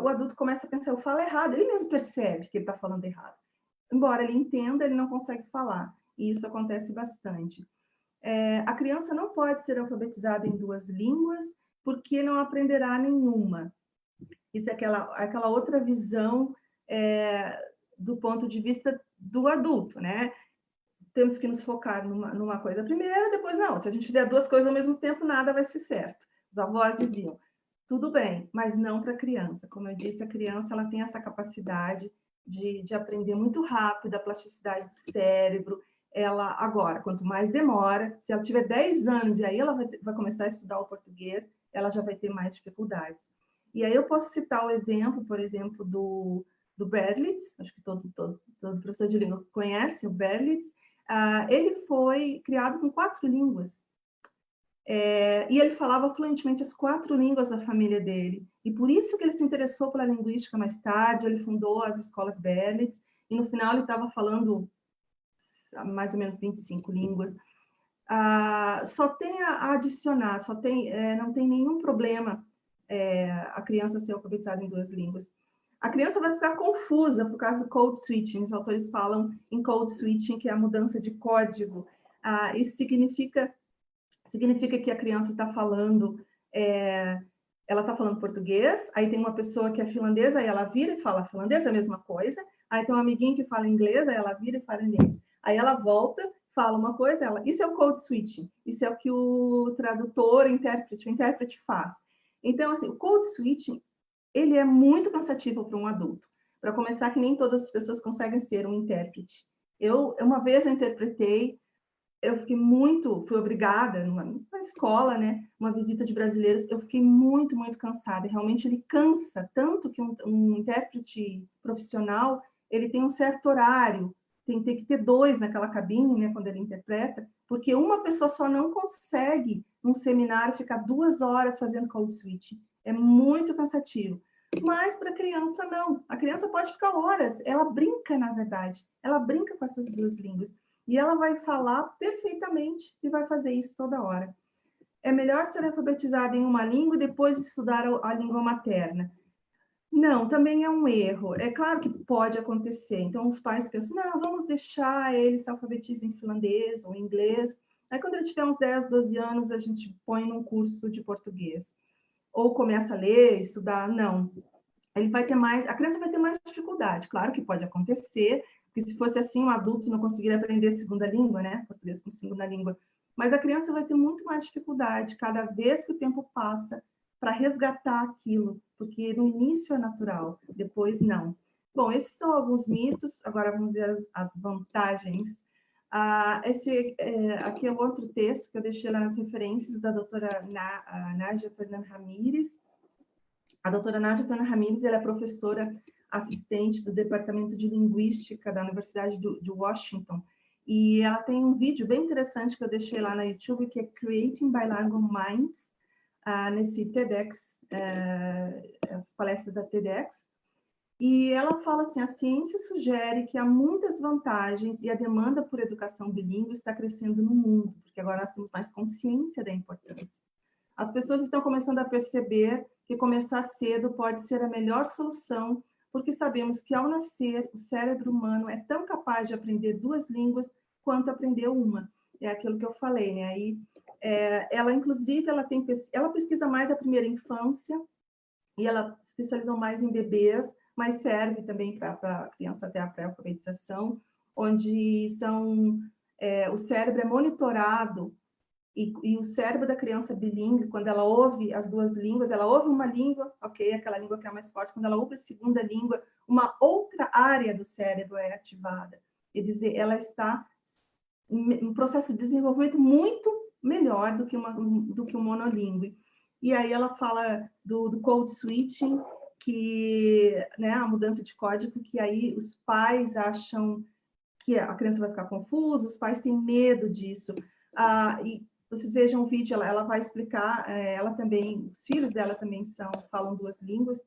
o adulto começa a pensar, eu falo errado, ele mesmo percebe que ele está falando errado. Embora ele entenda, ele não consegue falar, e isso acontece bastante. A criança não pode ser alfabetizada em 2 línguas, porque não aprenderá nenhuma. Isso é aquela outra visão do ponto de vista do adulto, né? Temos que nos focar numa coisa primeiro, depois não. Se a gente fizer 2 coisas ao mesmo tempo, nada vai ser certo. Os avós diziam, tudo bem, mas não para a criança. Como eu disse, a criança ela tem essa capacidade de aprender muito rápido, a plasticidade do cérebro. Ela, agora, quanto mais demora, se ela tiver 10 anos e aí ela vai começar a estudar o português, ela já vai ter mais dificuldades. E aí eu posso citar o exemplo, por exemplo, do Berlitz, acho que todo professor de língua conhece o Berlitz. Ele foi criado com 4 línguas. E ele falava fluentemente as 4 línguas da família dele. E por isso que ele se interessou pela linguística mais tarde, ele fundou as escolas Berlitz, e no final ele estava falando mais ou menos 25 línguas. Só tem a adicionar, não tem nenhum problema a criança ser alfabetizada em 2 línguas. A criança vai ficar confusa por causa do code switching. Os autores falam em code switching, que é a mudança de código. Isso significa que a criança está falando, ela está falando português, aí tem uma pessoa que é finlandesa, aí ela vira e fala finlandês, é a mesma coisa, aí tem um amiguinho que fala inglês, aí ela vira e fala inglês. Aí ela volta, fala uma coisa, isso é o code switching, isso é o que o tradutor, o intérprete faz. Então, assim, o code switching, ele é muito cansativo para um adulto. Para começar, que nem todas as pessoas conseguem ser um intérprete. Uma vez eu interpretei, eu fui obrigada, numa escola, né, uma visita de brasileiros, eu fiquei muito, muito cansada. Realmente ele cansa, tanto que um intérprete profissional, ele tem um certo horário, tem que ter 2 naquela cabine, né, quando ele interpreta, porque uma pessoa só não consegue, num seminário, ficar 2 horas fazendo code switch. É muito cansativo. Mas para a criança, não. A criança pode ficar horas, ela brinca, na verdade, ela brinca com essas 2 línguas. E ela vai falar perfeitamente e vai fazer isso toda hora. É melhor ser alfabetizada em uma língua e depois estudar a língua materna. Não, também é um erro. É claro que pode acontecer. Então, os pais pensam, não, vamos deixar ele se alfabetizar em finlandês ou em inglês. Aí, quando ele tiver uns 10, 12 anos, a gente põe num curso de português. Ou começa a ler, estudar. Não. A criança vai ter mais dificuldade. Claro que pode acontecer, porque se fosse assim, um adulto não conseguiria aprender segunda língua, né? Português como segunda língua. Mas a criança vai ter muito mais dificuldade cada vez que o tempo passa para resgatar aquilo, porque no início é natural, depois não. Bom, esses são alguns mitos, agora vamos ver as vantagens. Aqui é outro texto que eu deixei lá nas referências da doutora Nádia Fernanda Ramírez. A doutora Nádia Fernanda Ramírez, ela é professora assistente do Departamento de Linguística da Universidade de Washington, e ela tem um vídeo bem interessante que eu deixei lá no YouTube, que é Creating Bilingual Minds, nesse TEDx, as palestras da TEDx, e ela fala assim, a ciência sugere que há muitas vantagens e a demanda por educação bilíngue está crescendo no mundo, porque agora nós temos mais consciência da importância. As pessoas estão começando a perceber que começar cedo pode ser a melhor solução, porque sabemos que, ao nascer, o cérebro humano é tão capaz de aprender 2 línguas quanto aprender uma. É aquilo que eu falei, né? Aí, ela, inclusive, ela pesquisa mais a primeira infância, e ela especializou mais em bebês, mas serve também para a criança até a pré-alfabetização, onde o cérebro é monitorado E o cérebro da criança bilíngue, quando ela ouve as duas línguas, ela ouve uma língua, ok, aquela língua que é mais forte, quando ela ouve a segunda língua, uma outra área do cérebro é ativada. Quer dizer, ela está em um processo de desenvolvimento muito melhor do que um monolíngue. E aí ela fala do code switching, que, né, a mudança de código, que aí os pais acham que a criança vai ficar confusa, os pais têm medo disso. E vocês vejam o vídeo, ela vai explicar, ela também, os filhos dela também falam duas línguas,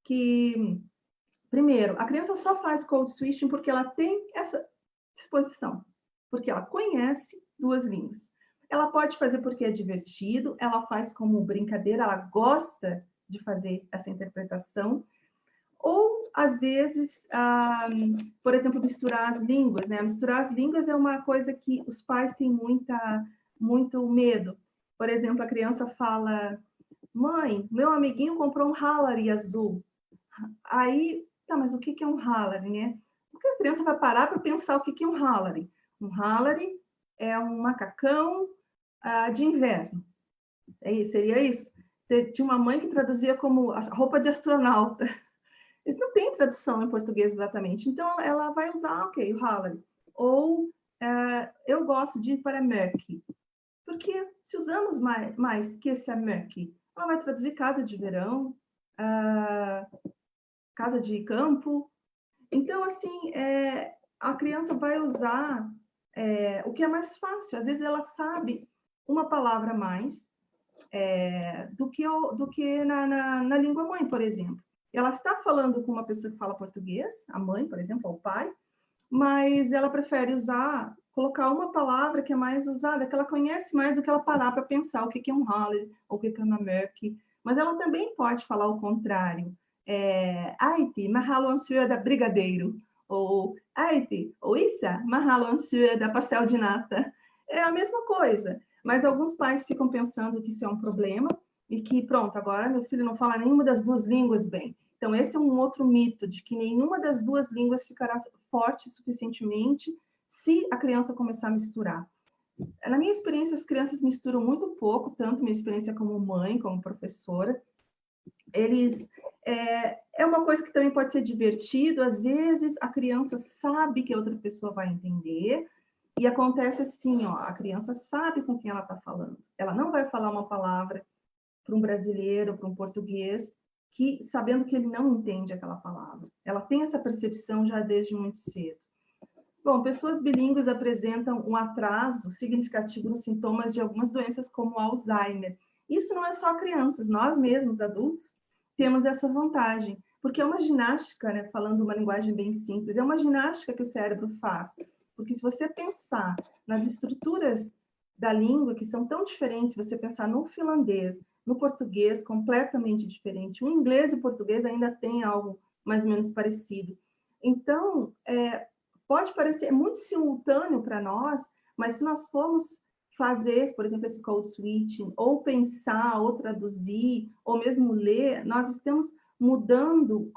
que, primeiro, a criança só faz code switching porque ela tem essa disposição, porque ela conhece duas línguas. Ela pode fazer porque é divertido, ela faz como brincadeira, ela gosta de fazer essa interpretação, ou, às vezes, por exemplo, misturar as línguas, né? Misturar as línguas é uma coisa que os pais têm muito medo. Por exemplo, a criança fala, mãe, meu amiguinho comprou um Hallari azul. Aí, tá, mas o que é um Hallari, né? Porque a criança vai parar para pensar o que é um Hallari. Um Hallari é um macacão de inverno. Seria isso? Tinha uma mãe que traduzia como a roupa de astronauta. Eles não têm tradução em português exatamente. Então, ela vai usar, ok, o Hallari. Ou, eu gosto de ir para Möck. Porque se usamos mais que esse Möck, ela vai traduzir casa de verão, casa de campo. Então, assim, a criança vai usar o que é mais fácil. Às vezes, ela sabe uma palavra a mais do que na língua mãe, por exemplo. Ela está falando com uma pessoa que fala português, a mãe, por exemplo, ou o pai, mas ela prefere colocar uma palavra que é mais usada, que ela conhece mais do que ela parar para pensar o que é um Hallari, ou o que é uma Möck. Mas ela também pode falar o contrário. Aiti, mahalo ansueda brigadeiro. Ou Aiti, ou Issa, mahalo ansueda pastel de nata. É a mesma coisa. Mas alguns pais ficam pensando que isso é um problema, e que, pronto, agora meu filho não fala nenhuma das duas línguas bem. Então, esse é um outro mito, de que nenhuma das duas línguas ficará forte suficientemente se a criança começar a misturar. Na minha experiência, as crianças misturam muito pouco, tanto minha experiência como mãe, como professora. É uma coisa que também pode ser divertido, às vezes a criança sabe que a outra pessoa vai entender, e acontece assim, a criança sabe com quem ela está falando. Ela não vai falar uma palavra para um brasileiro, para um português, sabendo que ele não entende aquela palavra. Ela tem essa percepção já desde muito cedo. Bom, pessoas bilíngues apresentam um atraso significativo nos sintomas de algumas doenças, como Alzheimer. Isso não é só crianças, nós mesmos, adultos, temos essa vantagem, porque é uma ginástica, né, falando uma linguagem bem simples, é uma ginástica que o cérebro faz. Porque se você pensar nas estruturas da língua, que são tão diferentes, você pensar no finlandês, no português, completamente diferente. O inglês e o português ainda tem algo mais ou menos parecido. Então, pode parecer muito simultâneo para nós, mas se nós formos fazer, por exemplo, esse code switching, ou pensar, ou traduzir, ou mesmo ler, nós estamos mudando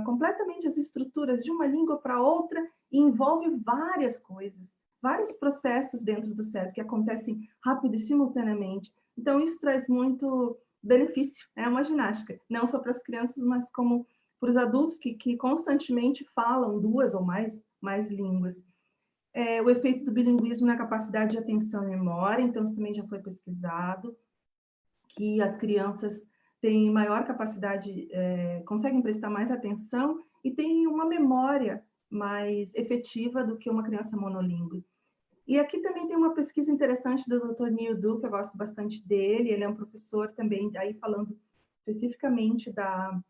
completamente as estruturas de uma língua para outra, e envolve várias coisas, vários processos dentro do cérebro que acontecem rápido e simultaneamente. Então, isso traz muito benefício, é uma ginástica, não só para as crianças, mas como para os adultos que constantemente falam duas ou mais línguas. O efeito do bilinguismo na capacidade de atenção e memória, então isso também já foi pesquisado, que as crianças têm maior capacidade, conseguem prestar mais atenção e têm uma memória mais efetiva do que uma criança monolíngue. E aqui também tem uma pesquisa interessante do Dr. Neil Du, que eu gosto bastante dele, ele é um professor também, aí falando especificamente da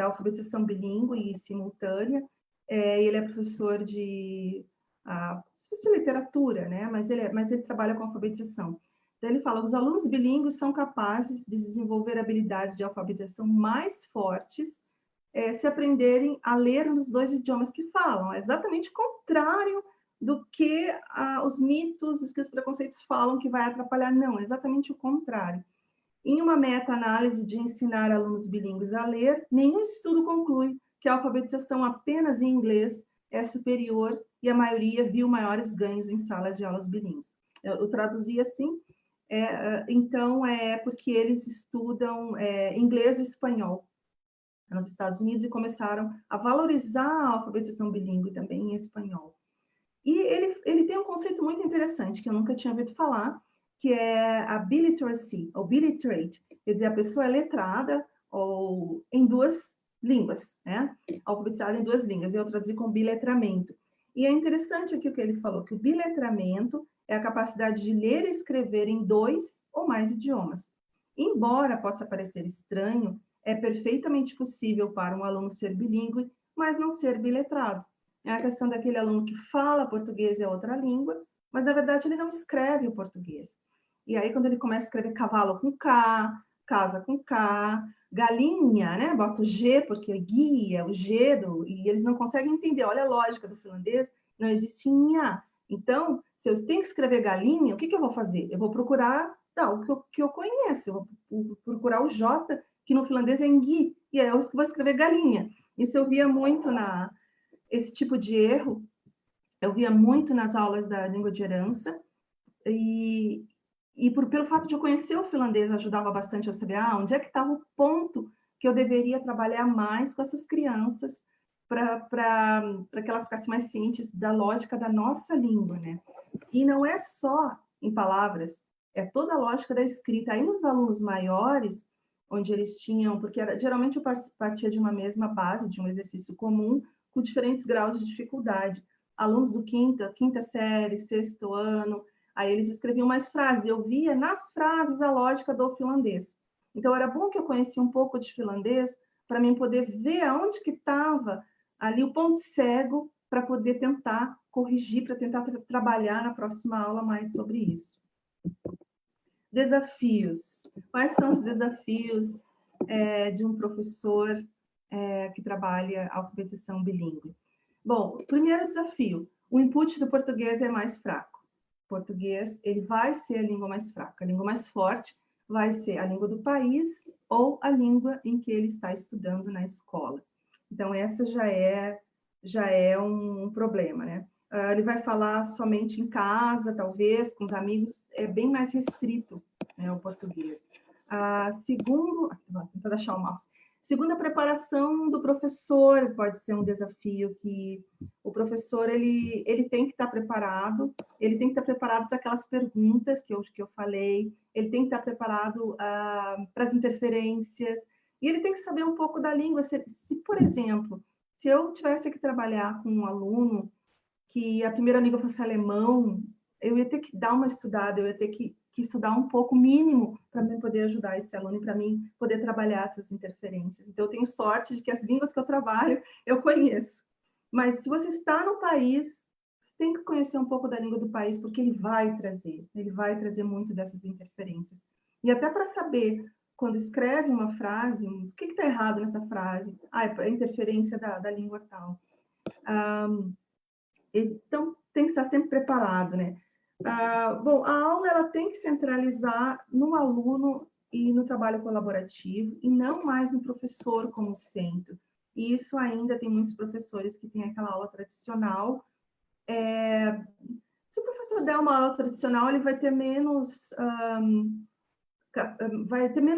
alfabetização bilíngue e simultânea. Ele é professor de literatura, né? Mas ele trabalha com alfabetização. Então, ele fala, os alunos bilíngues são capazes de desenvolver habilidades de alfabetização mais fortes se aprenderem a ler nos dois idiomas que falam. É exatamente o contrário do que os mitos, os que os preconceitos falam que vai atrapalhar. Não, é exatamente o contrário. Em uma meta-análise de ensinar alunos bilíngues a ler, nenhum estudo conclui que a alfabetização apenas em inglês é superior e a maioria viu maiores ganhos em salas de aulas bilíngues. Eu traduzi assim, então é porque eles estudam inglês e espanhol nos Estados Unidos e começaram a valorizar a alfabetização bilíngue também em espanhol. E ele tem um conceito muito interessante, que eu nunca tinha ouvido falar, que é a biliteracy, ou biliterate, quer dizer, a pessoa é letrada ou em duas línguas, né? Alfabetizada em duas línguas, eu traduzi com biletramento. E é interessante aqui o que ele falou, que o biletramento é a capacidade de ler e escrever em 2 ou mais idiomas. Embora possa parecer estranho, é perfeitamente possível para um aluno ser bilíngue, mas não ser biletrado. É a questão daquele aluno que fala português e outra língua, mas na verdade ele não escreve o português. E aí quando ele começa a escrever cavalo com K, casa com K, galinha, né? Bota o G porque guia, o G, e eles não conseguem entender. Olha a lógica do finlandês, não existe nha. Então, se eu tenho que escrever galinha, o que eu vou fazer? Eu vou procurar o que eu conheço, eu vou procurar o J, que no finlandês é ngui, e aí eu vou escrever galinha. Isso eu via muito esse tipo de erro, eu via muito nas aulas da língua de herança, pelo fato de eu conhecer o finlandês, ajudava bastante a saber onde é que estava o ponto que eu deveria trabalhar mais com essas crianças para que elas ficassem mais cientes da lógica da nossa língua, né? E não é só em palavras, é toda a lógica da escrita. Aí nos alunos maiores, onde eles tinham, porque geralmente eu partia de uma mesma base, de um exercício comum, com diferentes graus de dificuldade. Alunos do quinta série, sexto ano, aí eles escreviam mais frases. Eu via nas frases a lógica do finlandês. Então, era bom que eu conhecia um pouco de finlandês para mim poder ver aonde que estava ali o ponto cego para poder tentar corrigir, para tentar trabalhar na próxima aula mais sobre isso. Desafios. Quais são os desafios de um professor que trabalha a alfabetização bilíngue? Bom, o primeiro desafio, o input do português é mais fraco. O português, ele vai ser a língua mais fraca. A língua mais forte vai ser a língua do país ou a língua em que ele está estudando na escola. Então, essa já é um problema, né? Ele vai falar somente em casa, talvez, com os amigos, é bem mais restrito, né, o português. Segundo, vou tentar achar o mouse. Segundo, a preparação do professor pode ser um desafio, que o professor ele tem que estar preparado, ele tem que estar preparado para aquelas perguntas que eu falei, ele tem que estar preparado para as interferências, e ele tem que saber um pouco da língua. Se, por exemplo, se eu tivesse que trabalhar com um aluno que a primeira língua fosse alemão, eu ia ter que dar uma estudada, eu ia ter que estudar um pouco mínimo para mim poder ajudar esse aluno e para mim poder trabalhar essas interferências. Então, eu tenho sorte de que as línguas que eu trabalho, eu conheço. Mas se você está no país, você tem que conhecer um pouco da língua do país, porque ele vai trazer muito dessas interferências. E até para saber, quando escreve uma frase, o que está errado nessa frase? É a interferência da língua tal. Então, tem que estar sempre preparado, né? Bom, a aula ela tem que centralizar no aluno e no trabalho colaborativo, e não mais no professor como centro. E isso ainda tem muitos professores que têm aquela aula tradicional. Se o professor der uma aula tradicional, ele vai ter menos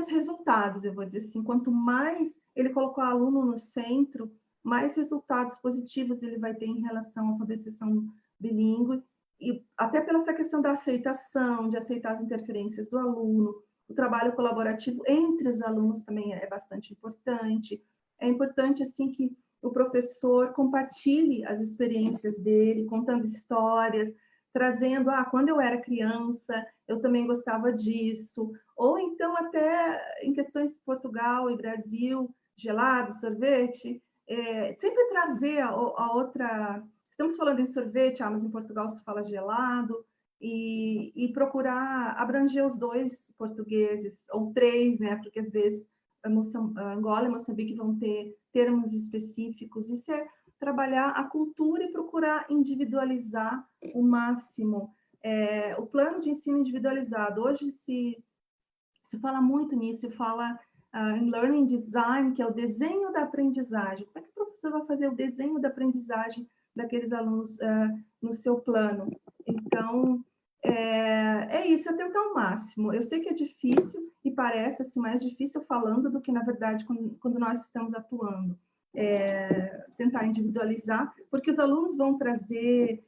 resultados, eu vou dizer assim. Quanto mais ele colocar o aluno no centro, mais resultados positivos ele vai ter em relação à alfabetização bilíngue, e até pela essa questão da aceitação, de aceitar as interferências do aluno. O trabalho colaborativo entre os alunos também é bastante importante. É importante, assim, que o professor compartilhe as experiências dele, contando histórias, trazendo, quando eu era criança, eu também gostava disso. Ou então, até em questões de Portugal e Brasil, gelado, sorvete, sempre trazer a outra... Estamos falando em sorvete, mas em Portugal se fala gelado, e procurar abranger os dois portugueses, ou três, né? Porque às vezes Angola e Moçambique vão ter termos específicos. Isso é trabalhar a cultura e procurar individualizar o máximo. O plano de ensino individualizado, hoje se fala muito nisso, se fala em Learning Design, que é o desenho da aprendizagem. Como é que o professor vai fazer o desenho da aprendizagem daqueles alunos no seu plano. Então, é isso, é tentar o máximo. Eu sei que é difícil e parece assim, mais difícil falando do que, na verdade, quando nós estamos atuando. Tentar individualizar, porque os alunos vão trazer,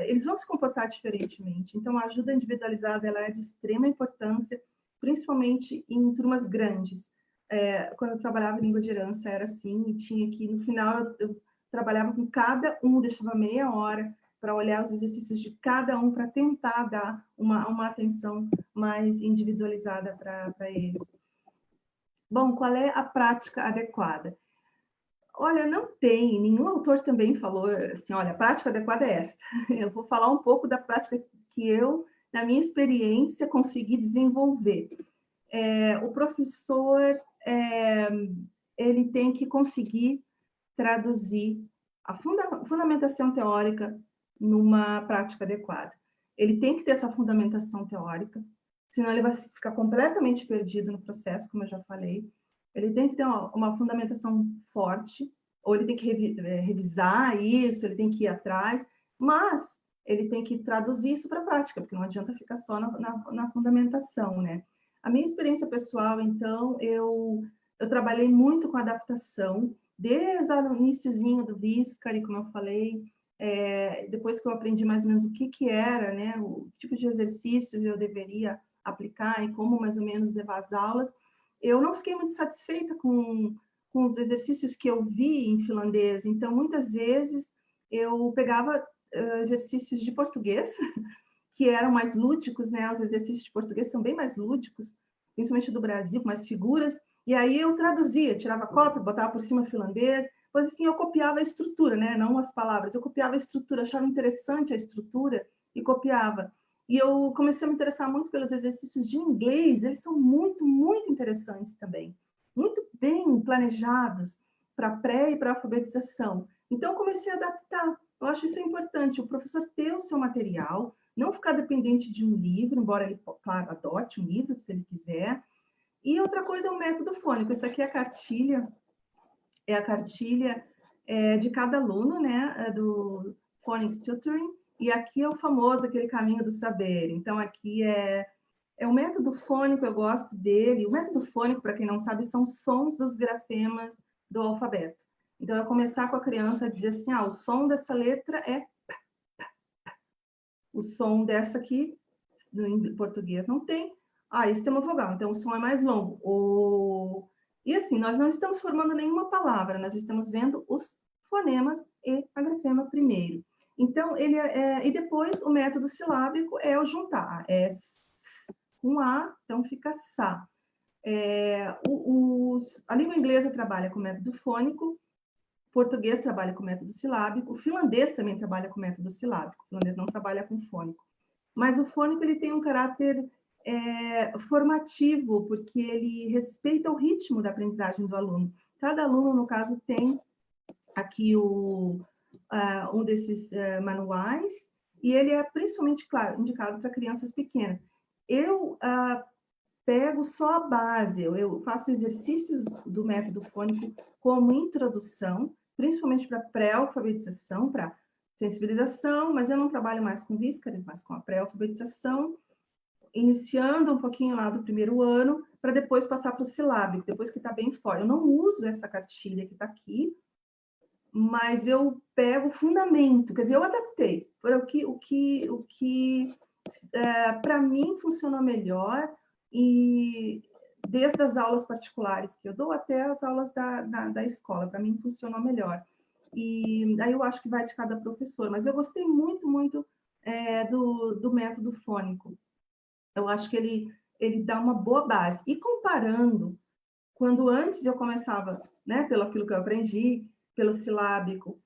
eles vão se comportar diferentemente. Então, a ajuda individualizada ela é de extrema importância, principalmente em turmas grandes. Quando eu trabalhava em língua de herança, era assim, e tinha que, no final, eu trabalhava com cada um, deixava meia hora para olhar os exercícios de cada um, para tentar dar uma atenção mais individualizada para eles. Bom, qual é a prática adequada? Olha, não tem, nenhum autor também falou assim, olha, a prática adequada é esta. Eu vou falar um pouco da prática que eu, na minha experiência, consegui desenvolver. O professor, ele tem que conseguir traduzir a fundamentação teórica numa prática adequada. Ele tem que ter essa fundamentação teórica, senão ele vai ficar completamente perdido no processo, como eu já falei. Ele tem que ter uma fundamentação forte, ou ele tem que revisar isso, ele tem que ir atrás, mas ele tem que traduzir isso para a prática, porque não adianta ficar só na fundamentação, né? A minha experiência pessoal, então, eu trabalhei muito com adaptação, desde o iniciozinho do Viscari, como eu falei, depois que eu aprendi mais ou menos o que era, né, o tipo de exercícios eu deveria aplicar e como mais ou menos levar as aulas, eu não fiquei muito satisfeita com os exercícios que eu vi em finlandês. Então, muitas vezes, eu pegava exercícios de português, que eram mais lúdicos, né? Os exercícios de português são bem mais lúdicos, principalmente do Brasil, com mais figuras. E aí eu traduzia, tirava cópia, botava por cima finlandês, mas assim, eu copiava a estrutura, né? Não as palavras, eu copiava a estrutura, achava interessante a estrutura e copiava. E eu comecei a me interessar muito pelos exercícios de inglês, eles são muito, muito interessantes também. Muito bem planejados para pré e para alfabetização. Então, eu comecei a adaptar. Eu acho isso importante, o professor ter o seu material, não ficar dependente de um livro, embora ele, claro, adote um livro, se ele quiser. E outra coisa é o método fônico. Isso aqui é a cartilha de cada aluno, né, do Phonics Tutoring, e aqui é o famoso, aquele caminho do saber. Então, aqui é o método fônico, eu gosto dele. O método fônico, para quem não sabe, são sons dos grafemas do alfabeto. Então, eu começar com a criança a dizer assim, o som dessa letra é pá, pá, pá. O som dessa aqui, no português, não tem. Esse é uma vogal, então o som é mais longo. E assim, nós não estamos formando nenhuma palavra, nós estamos vendo os fonemas e a grafema primeiro. Então, e depois o método silábico é o juntar. Com A, então fica Sa. A língua inglesa trabalha com método fônico, o português trabalha com método silábico, o finlandês também trabalha com método silábico, o finlandês não trabalha com fônico. Mas o fônico ele tem um caráter formativo, porque ele respeita o ritmo da aprendizagem do aluno. Cada aluno, no caso, tem aqui um desses manuais, e ele é principalmente, claro, indicado para crianças pequenas. Eu pego só a base, eu faço exercícios do método fônico como introdução, principalmente para pré-alfabetização, para sensibilização, mas eu não trabalho mais com Viscari, mas com a pré-alfabetização, iniciando um pouquinho lá do primeiro ano, para depois passar para o silábico, depois que está bem forte. Eu não uso essa cartilha que está aqui, mas eu pego o fundamento, quer dizer, eu adaptei. Foi o que para mim funcionou melhor, e desde as aulas particulares que eu dou até as aulas da escola, para mim funcionou melhor. E aí eu acho que vai de cada professor, mas eu gostei muito, muito do método fônico. Eu acho que ele dá uma boa base. E comparando, quando antes eu começava, né, pelo aquilo que eu aprendi, pelo silábico,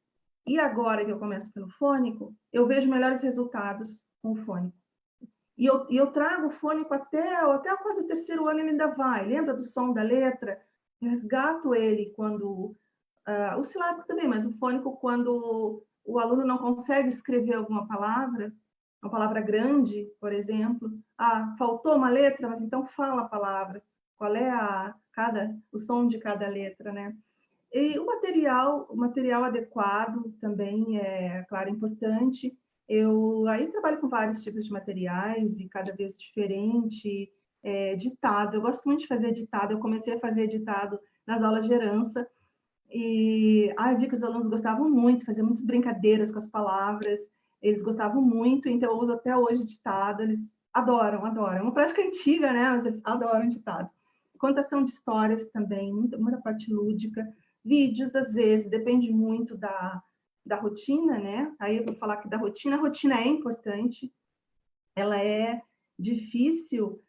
e agora que eu começo pelo fônico, eu vejo melhores resultados com o fônico. E eu trago o fônico até quase o terceiro ano, ele ainda vai. Lembra do som da letra? Eu resgato ele quando... o silábico também, mas o fônico, quando o aluno não consegue escrever alguma palavra, uma palavra grande, por exemplo. Faltou uma letra, mas então fala a palavra. Qual é o som de cada letra, né? E o material adequado também é, claro, importante. Eu aí trabalho com vários tipos de materiais e cada vez diferente. Ditado, eu gosto muito de fazer ditado. Eu comecei a fazer ditado nas aulas de herança e eu vi que os alunos gostavam muito, faziam muito brincadeiras com as palavras. Eles gostavam muito, então eu uso até hoje ditado. Eles adoram, adoram. É uma prática antiga, né? Mas eles adoram ditado. Contação de histórias também, muita parte lúdica. Vídeos, às vezes, depende muito da rotina, né? Aí eu vou falar aqui da rotina. A rotina é importante, ela é difícil,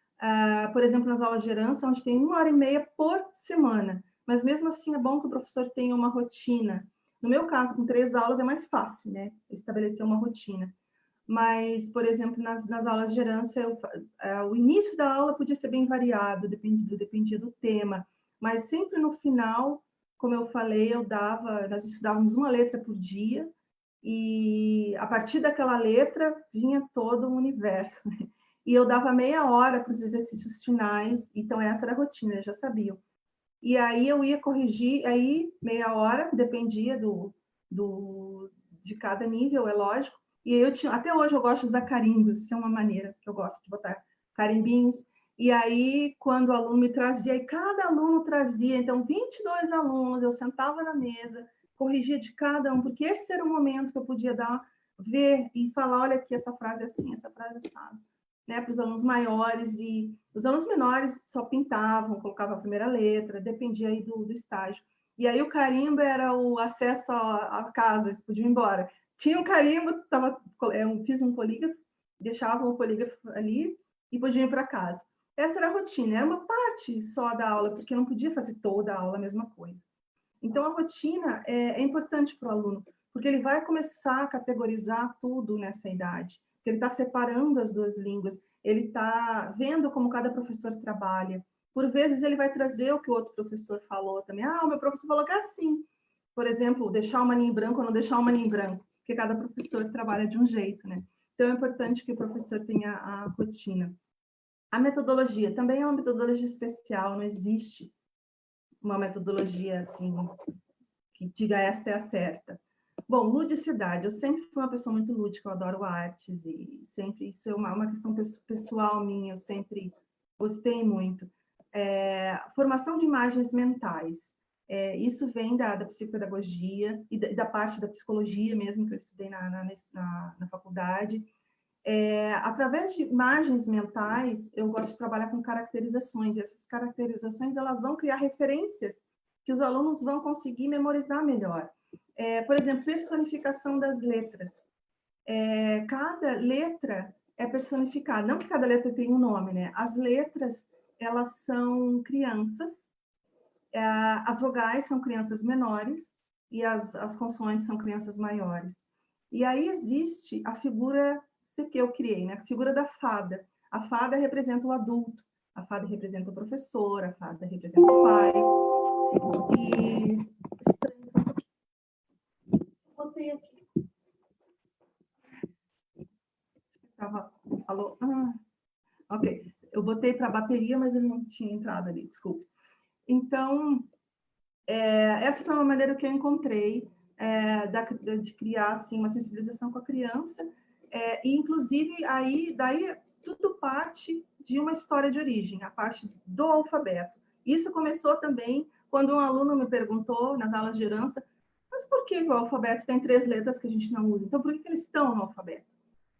por exemplo, nas aulas de herança, onde tem 1h30 por semana, mas mesmo assim é bom que o professor tenha uma rotina. No meu caso, com 3 aulas é mais fácil, né? Estabelecer uma rotina. Mas, por exemplo, nas aulas de herança, o início da aula podia ser bem variado, dependia do tema, mas sempre no final, como eu falei, nós estudávamos uma letra por dia, e a partir daquela letra vinha todo o universo. E eu dava meia hora para os exercícios finais, então essa era a rotina, eles já sabiam. E aí eu ia corrigir, aí meia hora, dependia de cada nível, é lógico. E aí até hoje eu gosto de usar carimbos, isso é uma maneira que eu gosto de botar carimbinhos. E aí, quando o aluno me trazia, e cada aluno trazia, então 22 alunos, eu sentava na mesa, corrigia de cada um, porque esse era o momento que eu podia ver e falar, olha aqui, essa frase é assim, essa frase é assado. Né, para os alunos maiores, e os alunos menores só pintavam, colocavam a primeira letra, dependia aí do estágio. E aí o carimbo era o acesso à casa, eles podiam ir embora. Tinha um carimbo, fiz um polígrafo, deixava o polígrafo ali e podiam ir para casa. Essa era a rotina, era uma parte só da aula, porque não podia fazer toda a aula a mesma coisa. Então, a rotina é importante para o aluno, porque ele vai começar a categorizar tudo nessa idade. Ele está separando as duas línguas, ele está vendo como cada professor trabalha. Por vezes, ele vai trazer o que o outro professor falou também. O meu professor falou que é assim. Por exemplo, deixar o maninho em branco ou não deixar o maninho em branco, porque cada professor trabalha de um jeito, né? Então, é importante que o professor tenha a rotina. A metodologia também é uma metodologia especial, não existe uma metodologia assim que diga esta é a certa. Bom, ludicidade. Eu sempre fui uma pessoa muito lúdica, eu adoro artes e sempre isso é uma questão pessoal minha, eu sempre gostei muito. Formação de imagens mentais. Isso vem da psicopedagogia e da parte da psicologia mesmo, que eu estudei na faculdade. Através de imagens mentais, eu gosto de trabalhar com caracterizações. E essas caracterizações elas vão criar referências que os alunos vão conseguir memorizar melhor. Por exemplo, personificação das letras. Cada letra é personificada. Não que cada letra tenha um nome, né? As letras, elas são crianças. As vogais são crianças menores e as consoantes são crianças maiores. E aí existe a figura que eu criei, né? A figura da fada. A fada representa o adulto, a fada representa o professor, a fada representa o pai. E botei aqui. Alô? Ok. Eu botei para a bateria, mas ele não tinha entrado ali, desculpa. Então, essa foi uma maneira que eu encontrei de criar assim, uma sensibilização com a criança. E, inclusive, daí tudo parte de uma história de origem, a parte do alfabeto. Isso começou também quando um aluno me perguntou, nas aulas de herança, mas por que o alfabeto tem 3 letras que a gente não usa? Então, por que eles estão no alfabeto?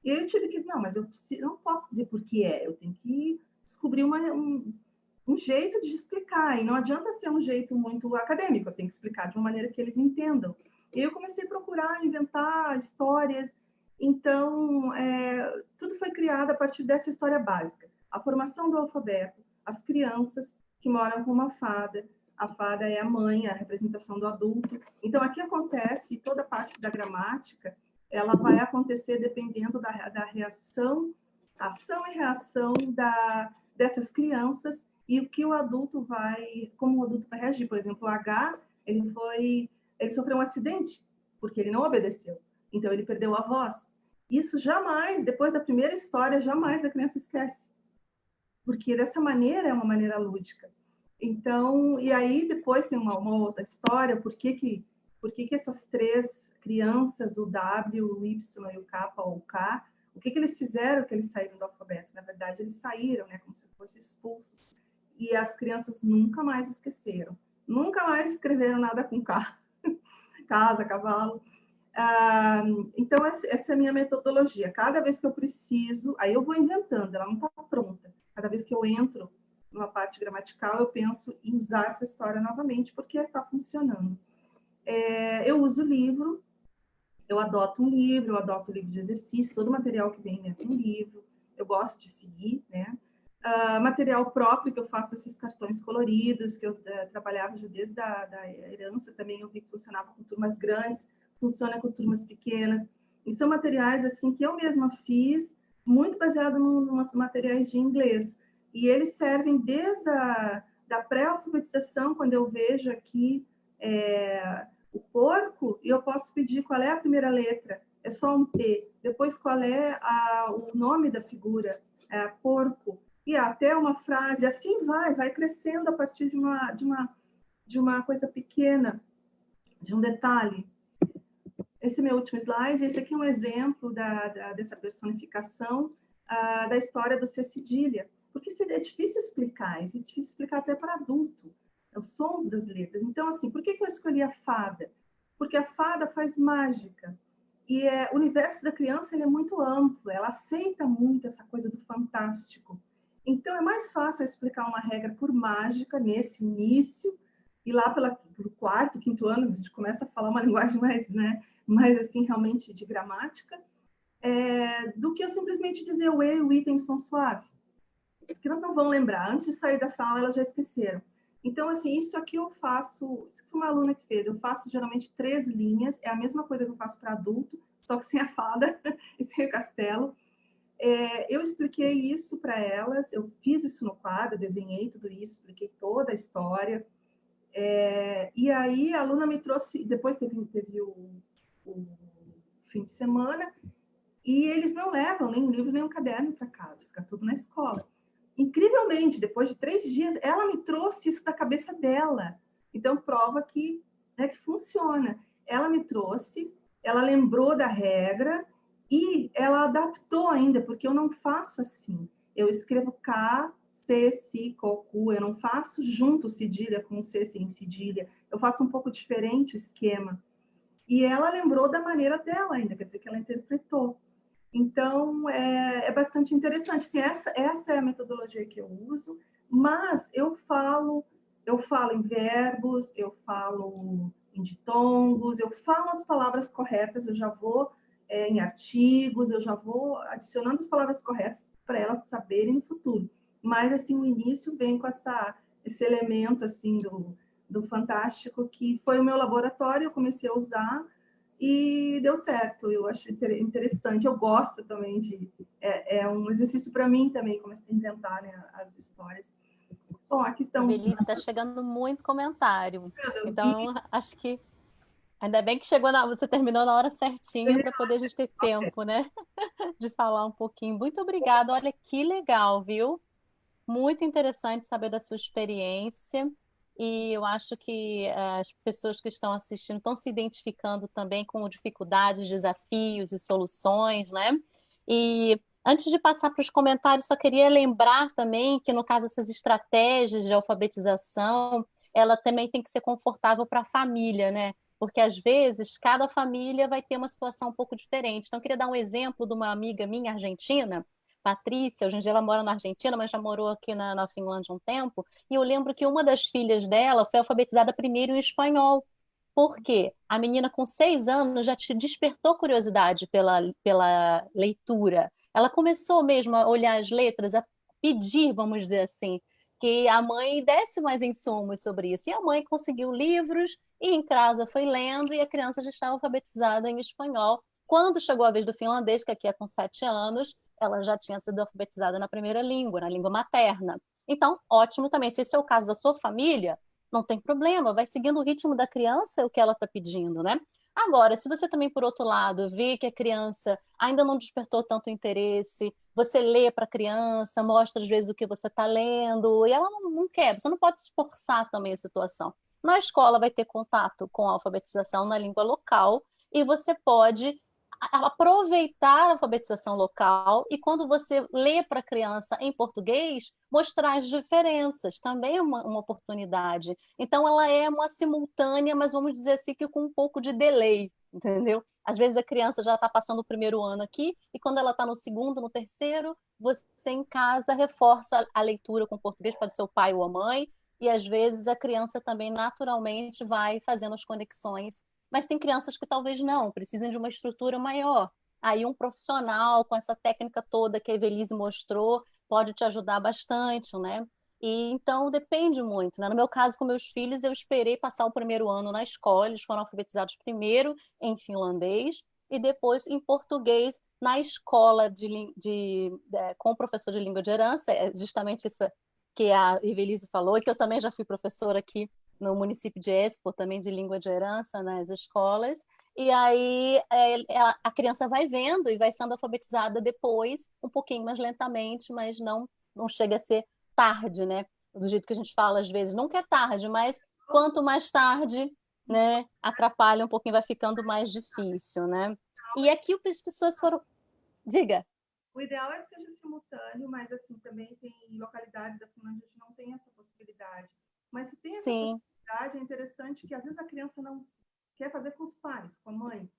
E aí eu tive que, mas eu não posso dizer por que eu tenho que descobrir um jeito de explicar, e não adianta ser um jeito muito acadêmico, eu tenho que explicar de uma maneira que eles entendam. E eu comecei a procurar, inventar histórias, então tudo foi criado a partir dessa história básica. A formação do alfabeto, as crianças que moram com uma fada, a fada é a mãe, a representação do adulto. Então, aqui acontece toda a parte da gramática, ela vai acontecer dependendo da reação, ação e reação dessas crianças e o que o adulto como o adulto vai reagir. Por exemplo, o H, ele sofreu um acidente, porque ele não obedeceu. Então, ele perdeu a voz. Isso jamais, depois da primeira história, jamais a criança esquece. Porque dessa maneira é uma maneira lúdica. Então, e aí depois tem uma outra história, por que que essas três crianças, o W, o Y e o K ou o K, o que eles fizeram que eles saíram do alfabeto? Na verdade, eles saíram, né, como se fossem expulsos. E as crianças nunca mais esqueceram. Nunca mais escreveram nada com K. Casa, cavalo. Então, essa é a minha metodologia. Cada vez que eu preciso, aí eu vou inventando, ela não está pronta. Cada vez que eu entro numa parte gramatical, eu penso em usar essa história novamente, porque está funcionando. Eu uso o livro, eu adoto um livro, eu adoto o livro de exercício, todo o material que vem dentro do livro, eu gosto de seguir, né? Material próprio, que eu faço esses cartões coloridos, que eu trabalhava já desde da herança, também eu vi que funcionava com turmas grandes, funciona com turmas pequenas, e são materiais assim que eu mesma fiz, muito baseado nos materiais de inglês, e eles servem desde da pré-alfabetização, quando eu vejo aqui o porco, e eu posso pedir qual é a primeira letra, é só um P, depois qual é o nome da figura, porco, e até uma frase, assim vai crescendo a partir de uma coisa pequena, de um detalhe. Esse é meu último slide, esse aqui é um exemplo dessa personificação da história do C cedilha, porque é difícil explicar, é difícil explicar até para adulto, os sons das letras. Então, assim, por que eu escolhi a fada? Porque a fada faz mágica, e o universo da criança ele é muito amplo, ela aceita muito essa coisa do fantástico. Então, é mais fácil eu explicar uma regra por mágica nesse início, e lá pelo quarto, quinto ano, a gente começa a falar uma linguagem mais assim, realmente de gramática, do que eu simplesmente dizer o E e o I tem som suave. Porque elas não vão lembrar. Antes de sair da sala, elas já esqueceram. Então, assim, isso aqui eu faço... Isso foi uma aluna que fez. Eu faço, geralmente, 3 linhas. É a mesma coisa que eu faço para adulto, só que sem a fada e sem o castelo. Eu expliquei isso para elas. Eu fiz isso no quadro, desenhei tudo isso, expliquei toda a história. E aí, a aluna me trouxe... Depois teve o fim de semana, e eles não levam nem um livro, nem um caderno para casa. Fica tudo na escola. Incrivelmente, depois de 3 dias, ela me trouxe isso da cabeça dela. Então, prova que funciona. Ela me trouxe, ela lembrou da regra e ela adaptou ainda, porque eu não faço assim. Eu escrevo K, C, Si, Co, Cu. Eu não faço junto cedilha com C sem cedilha. Eu faço um pouco diferente o esquema. E ela lembrou da maneira dela ainda, quer dizer que ela interpretou. Então, é bastante interessante. Assim, essa é a metodologia que eu uso, mas eu falo em verbos, eu falo em ditongos, eu falo as palavras corretas, eu já vou em artigos, eu já vou adicionando as palavras corretas para elas saberem no futuro. Mas, assim, o início vem com esse elemento, assim, do fantástico, que foi o meu laboratório, eu comecei a usar, e deu certo, eu acho interessante, eu gosto também é um exercício para mim também, comecei a inventar, né, as histórias. Bom, aqui estão... Velhice, está chegando muito comentário. Deus, Então, acho que ainda bem que você terminou na hora certinha para poder a gente ter tempo, né? De falar um pouquinho. Muito obrigada. Olha que legal, viu? Muito interessante saber da sua experiência. E eu acho que as pessoas que estão assistindo estão se identificando também com dificuldades, desafios e soluções, né? E antes de passar para os comentários, só queria lembrar também que, no caso, essas estratégias de alfabetização, ela também tem que ser confortável para a família, né? Porque, às vezes, cada família vai ter uma situação um pouco diferente. Então, eu queria dar um exemplo de uma amiga minha argentina, Patrícia. Hoje em dia ela mora na Argentina, mas já morou aqui na Finlândia um tempo, e eu lembro que uma das filhas dela foi alfabetizada primeiro em espanhol. Por quê? A menina com 6 anos já te despertou curiosidade pela leitura. Ela começou mesmo a olhar as letras, a pedir, vamos dizer assim, que a mãe desse mais insumos sobre isso. E a mãe conseguiu livros e em casa foi lendo, e a criança já estava alfabetizada em espanhol. Quando chegou a vez do finlandês, que aqui é com 7 anos, ela já tinha sido alfabetizada na primeira língua, na língua materna. Então, ótimo também. Se esse é o caso da sua família, não tem problema, vai seguindo o ritmo da criança, o que ela está pedindo, né? Agora, se você também, por outro lado, vê que a criança ainda não despertou tanto interesse, você lê para a criança, mostra às vezes o que você está lendo, e ela não quer, você não pode esforçar também a situação. Na escola vai ter contato com a alfabetização na língua local, e você pode aproveitar a alfabetização local e quando você lê para a criança em português, mostrar as diferenças, também é uma oportunidade. Então, ela é uma simultânea, mas vamos dizer assim que com um pouco de delay, entendeu? Às vezes a criança já está passando o primeiro ano aqui e quando ela está no segundo, no terceiro, você em casa reforça a leitura com português, pode ser o pai ou a mãe, e às vezes a criança também naturalmente vai fazendo as conexões, mas tem crianças que talvez não, precisem de uma estrutura maior. Aí um profissional com essa técnica toda que a Evelise mostrou pode te ajudar bastante, né? E então depende muito, né? No meu caso, com meus filhos, eu esperei passar o primeiro ano na escola, eles foram alfabetizados primeiro em finlandês e depois em português na escola com o professor de língua de herança, é justamente isso que a Evelise falou, e que eu também já fui professora aqui no município de Espoo, também de língua de herança nas escolas. E aí a criança vai vendo e vai sendo alfabetizada depois, um pouquinho mais lentamente, mas não chega a ser tarde, né? Do jeito que a gente fala às vezes, nunca é tarde, mas quanto mais tarde, né, atrapalha um pouquinho, vai ficando mais difícil, né? E aqui as pessoas foram. Diga. O ideal é que seja simultâneo, mas assim também tem localidades da Finlândia que não tem essa possibilidade. Mas se tem essa Sim. possibilidade, é interessante que às vezes a criança não quer fazer com os pais, com a mãe.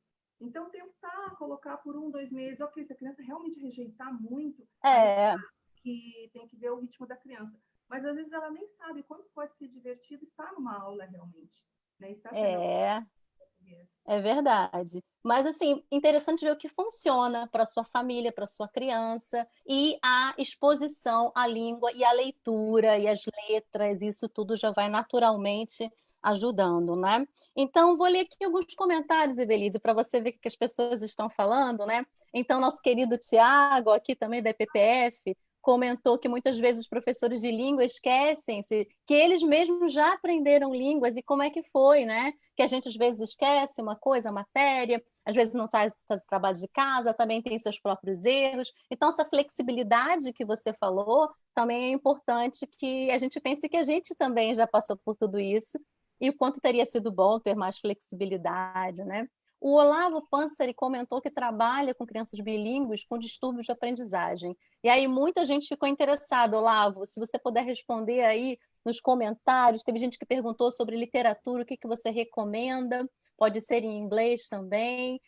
Então tentar colocar por 1, 2 meses, ok, se a criança realmente rejeitar muito, aí É, que tem que ver o ritmo da criança. Mas às vezes ela nem sabe quanto pode ser divertido estar numa aula realmente, né? Estar sendo é. português. É verdade. Mas, assim, interessante ver o que funciona para sua família, para sua criança, e a exposição à língua e à leitura e às letras, isso tudo já vai naturalmente ajudando, né? Então, vou ler aqui alguns comentários, Evelise, para você ver o que as pessoas estão falando, né? Então, nosso querido Tiago, aqui também da EPPF, comentou que muitas vezes os professores de língua esquecem-se que eles mesmos já aprenderam línguas e como é que foi, né? Que a gente às vezes esquece uma coisa, a matéria, às vezes não faz trabalho de casa, também tem seus próprios erros. Então, essa flexibilidade que você falou também é importante que a gente pense que a gente também já passou por tudo isso e o quanto teria sido bom ter mais flexibilidade, né? O Olavo Pansari comentou que trabalha com crianças bilíngues com distúrbios de aprendizagem. E aí muita gente ficou interessada, Olavo, se você puder responder aí nos comentários. Teve gente que perguntou sobre literatura, o que você recomenda? Pode ser em inglês também.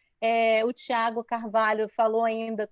O Tiago Carvalho falou ainda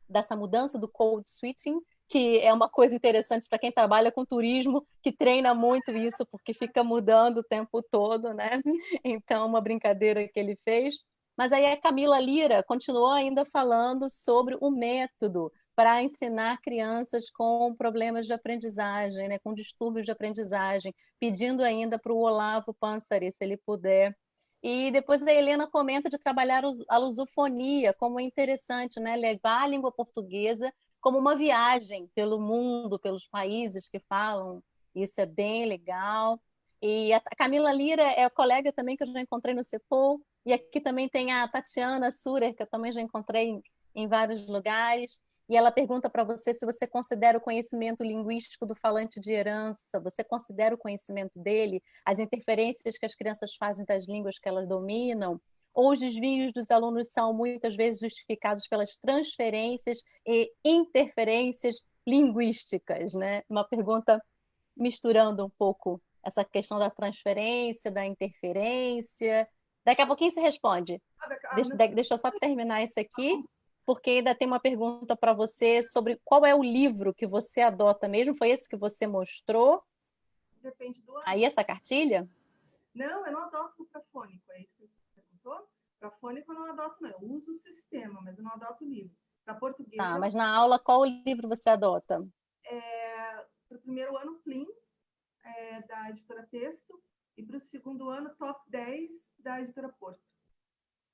dessa mudança do code switching, que é uma coisa interessante para quem trabalha com turismo, que treina muito isso, porque fica mudando o tempo todo, né? Então, uma brincadeira que ele fez. Mas aí a Camila Lira continuou ainda falando sobre o método para ensinar crianças com problemas de aprendizagem, né, com distúrbios de aprendizagem, pedindo ainda para o Olavo Pansari, se ele puder. E depois a Helena comenta de trabalhar a lusofonia, como é interessante, né, levar a língua portuguesa como uma viagem pelo mundo, pelos países que falam. Isso é bem legal. E a Camila Lira é colega também que eu já encontrei no CEPOL, e aqui também tem a Tatiana Surer, que eu também já encontrei em vários lugares. E ela pergunta para você se você considera o conhecimento linguístico do falante de herança, você considera o conhecimento dele, as interferências que as crianças fazem das línguas que elas dominam, ou os desvios dos alunos são muitas vezes justificados pelas transferências e interferências linguísticas, né? Uma pergunta misturando um pouco essa questão da transferência, da interferência. Daqui a pouquinho você responde. Deixa eu só terminar isso aqui, porque ainda tem uma pergunta para você sobre qual é o livro que você adota mesmo. Foi esse que você mostrou? Depende do ano. Aí, essa cartilha? Não, eu não adoto o prafônico, é isso que você perguntou? Prafônico eu não adoto, não. Eu uso o sistema, mas eu não adoto o livro. Para português, Tá, mas na aula, qual livro você adota? para o primeiro ano, Plim, da editora Texto, e para o segundo ano, Top 10 da editora Porto.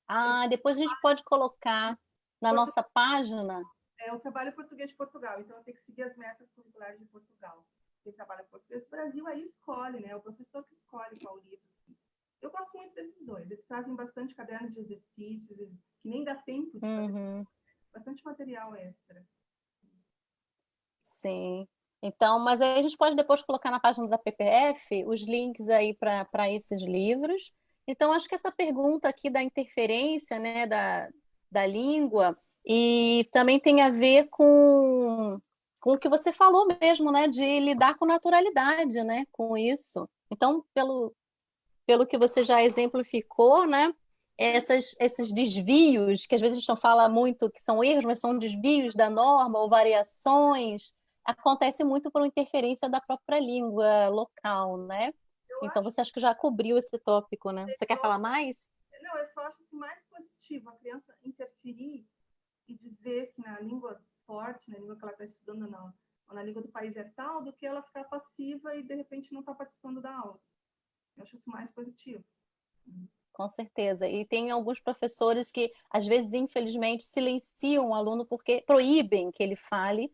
Ah, depois a gente pode colocar na nossa página. Eu trabalho português de Portugal, então eu tenho que seguir as metas curriculares de Portugal. Quem trabalha português do Brasil aí escolhe, né? É o professor que escolhe qual livro Eu gosto muito desses dois. Eles trazem bastante cadernos de exercícios, que nem dá tempo de fazer. Uhum. Bastante material extra. Sim. Então, mas aí a gente pode depois colocar na página da PPF os links aí para esses livros. Então, acho que essa pergunta aqui da interferência, né, da língua, e também tem a ver com o que você falou mesmo, né, de lidar com naturalidade, né, com isso. Então, pelo que você já exemplificou, né, esses desvios, que às vezes a gente não fala muito que são erros, mas são desvios da norma ou variações, acontece muito por interferência da própria língua local, né? Eu Então, acho você acha que já cobriu esse tópico, né? Você quer falar mais? Não, eu só acho assim, mais positivo a criança interferir e dizer que na língua forte, na língua que ela está estudando, não, ou na língua do país é tal, do que ela ficar passiva e de repente não está participando da aula. Eu acho isso mais positivo. Com certeza. E tem alguns professores que, às vezes, infelizmente, silenciam o aluno porque proíbem que ele fale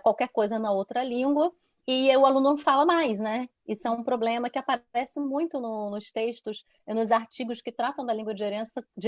qualquer coisa na outra língua e o aluno não fala mais, né? Isso é um problema que aparece muito nos textos, nos artigos que tratam da língua de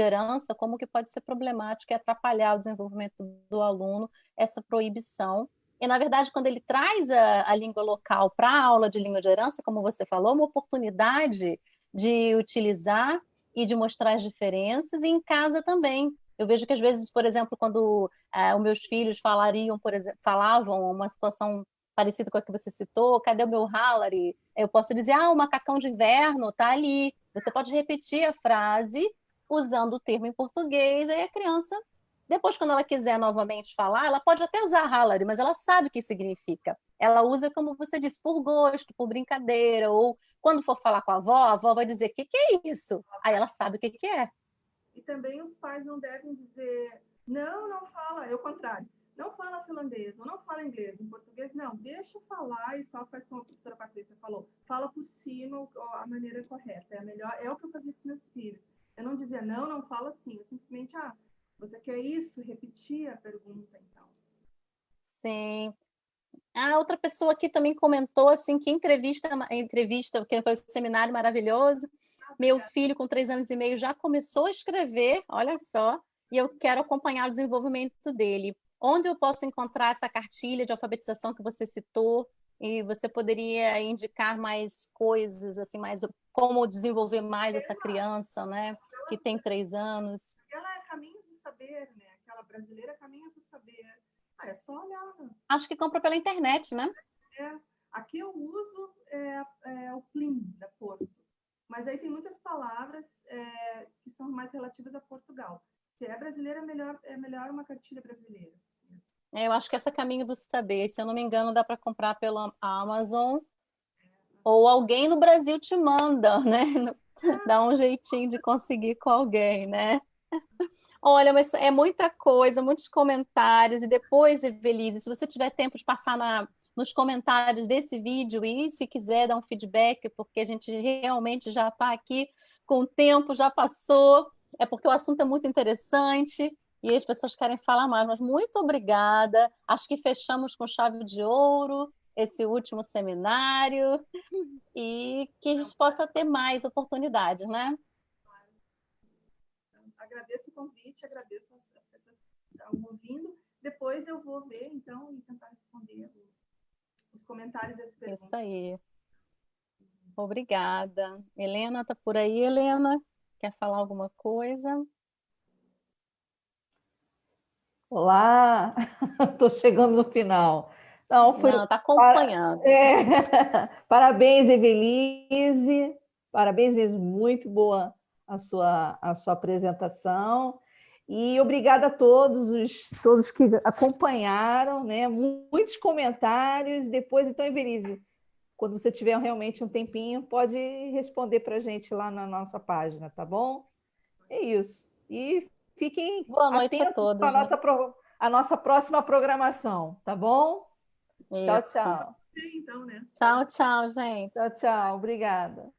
herança, como que pode ser problemático e atrapalhar o desenvolvimento do aluno, essa proibição. E, na verdade, quando ele traz a língua local para a aula de língua de herança, como você falou, uma oportunidade de utilizar e de mostrar as diferenças, e em casa também. Eu vejo que às vezes, por exemplo, quando os meus filhos falavam uma situação parecida com a que você citou, cadê o meu Hallary? Eu posso dizer, o macacão de inverno está ali. Você pode repetir a frase usando o termo em português, aí a criança, depois, quando ela quiser novamente falar, ela pode até usar Hallary, mas ela sabe o que significa. Ela usa, como você disse, por gosto, por brincadeira, ou quando for falar com a avó vai dizer: que é isso? Aí ela sabe o que é. E também os pais não devem dizer, não, não fala, é o contrário. Não fala finlandês, ou não fala inglês, em português, não, deixa falar e só faz como a professora Patrícia falou, fala por cima a maneira correta, é a melhor, é o que eu fazia com os meus filhos. Eu não dizia, não, não fala assim, eu simplesmente, você quer isso? Repetir a pergunta, então. Sim. A outra pessoa aqui também comentou assim que entrevista, que foi um seminário maravilhoso. Meu filho, com 3 anos e meio, já começou a escrever, olha só, e eu quero acompanhar o desenvolvimento dele. Onde eu posso encontrar essa cartilha de alfabetização que você citou? E você poderia indicar mais coisas, assim, mais como desenvolver mais essa criança, né? Que tem 3 anos. Ela é Caminhos do Saber, né? Aquela brasileira Caminhos do Saber. É só olhar. Acho que compra pela internet, né? Aqui eu uso o Plim, da Porto. Mas aí tem muitas palavras que são mais relativas a Portugal. Se é brasileira, é melhor uma cartilha brasileira. Eu acho que essa Caminho do Saber, se eu não me engano, dá para comprar pela Amazon, ou alguém no Brasil te manda, né? Dá um jeitinho de conseguir com alguém, né? Olha, mas é muita coisa, muitos comentários, e depois, Evelise, se você tiver tempo de passar nos comentários desse vídeo e se quiser dar um feedback, porque a gente realmente já está aqui com o tempo, já passou, é porque o assunto é muito interessante e as pessoas querem falar mais, mas muito obrigada. Acho que fechamos com chave de ouro esse último seminário e que a gente possa ter mais oportunidades, né? Agradeço o convite, agradeço as pessoas que estão ouvindo. Depois eu vou ver, então, e tentar responder os comentários e as perguntas. Isso aí. Obrigada. Helena, está por aí, Helena? Quer falar alguma coisa? Olá, estou chegando no final. Não, foi. Não, está acompanhando. Parabéns, Evelise. Parabéns mesmo, muito boa a sua apresentação. E obrigada a todos que acompanharam, né? Muitos comentários. Depois, então, Evelise, quando você tiver realmente um tempinho, pode responder para a gente lá na nossa página, tá bom? É isso. E fiquem Boa noite a atentos todos, para né? a nossa próxima programação, tá bom? Tchau, Isso. tchau. Então, né? Tchau, tchau, gente. Tchau, tchau. Obrigada.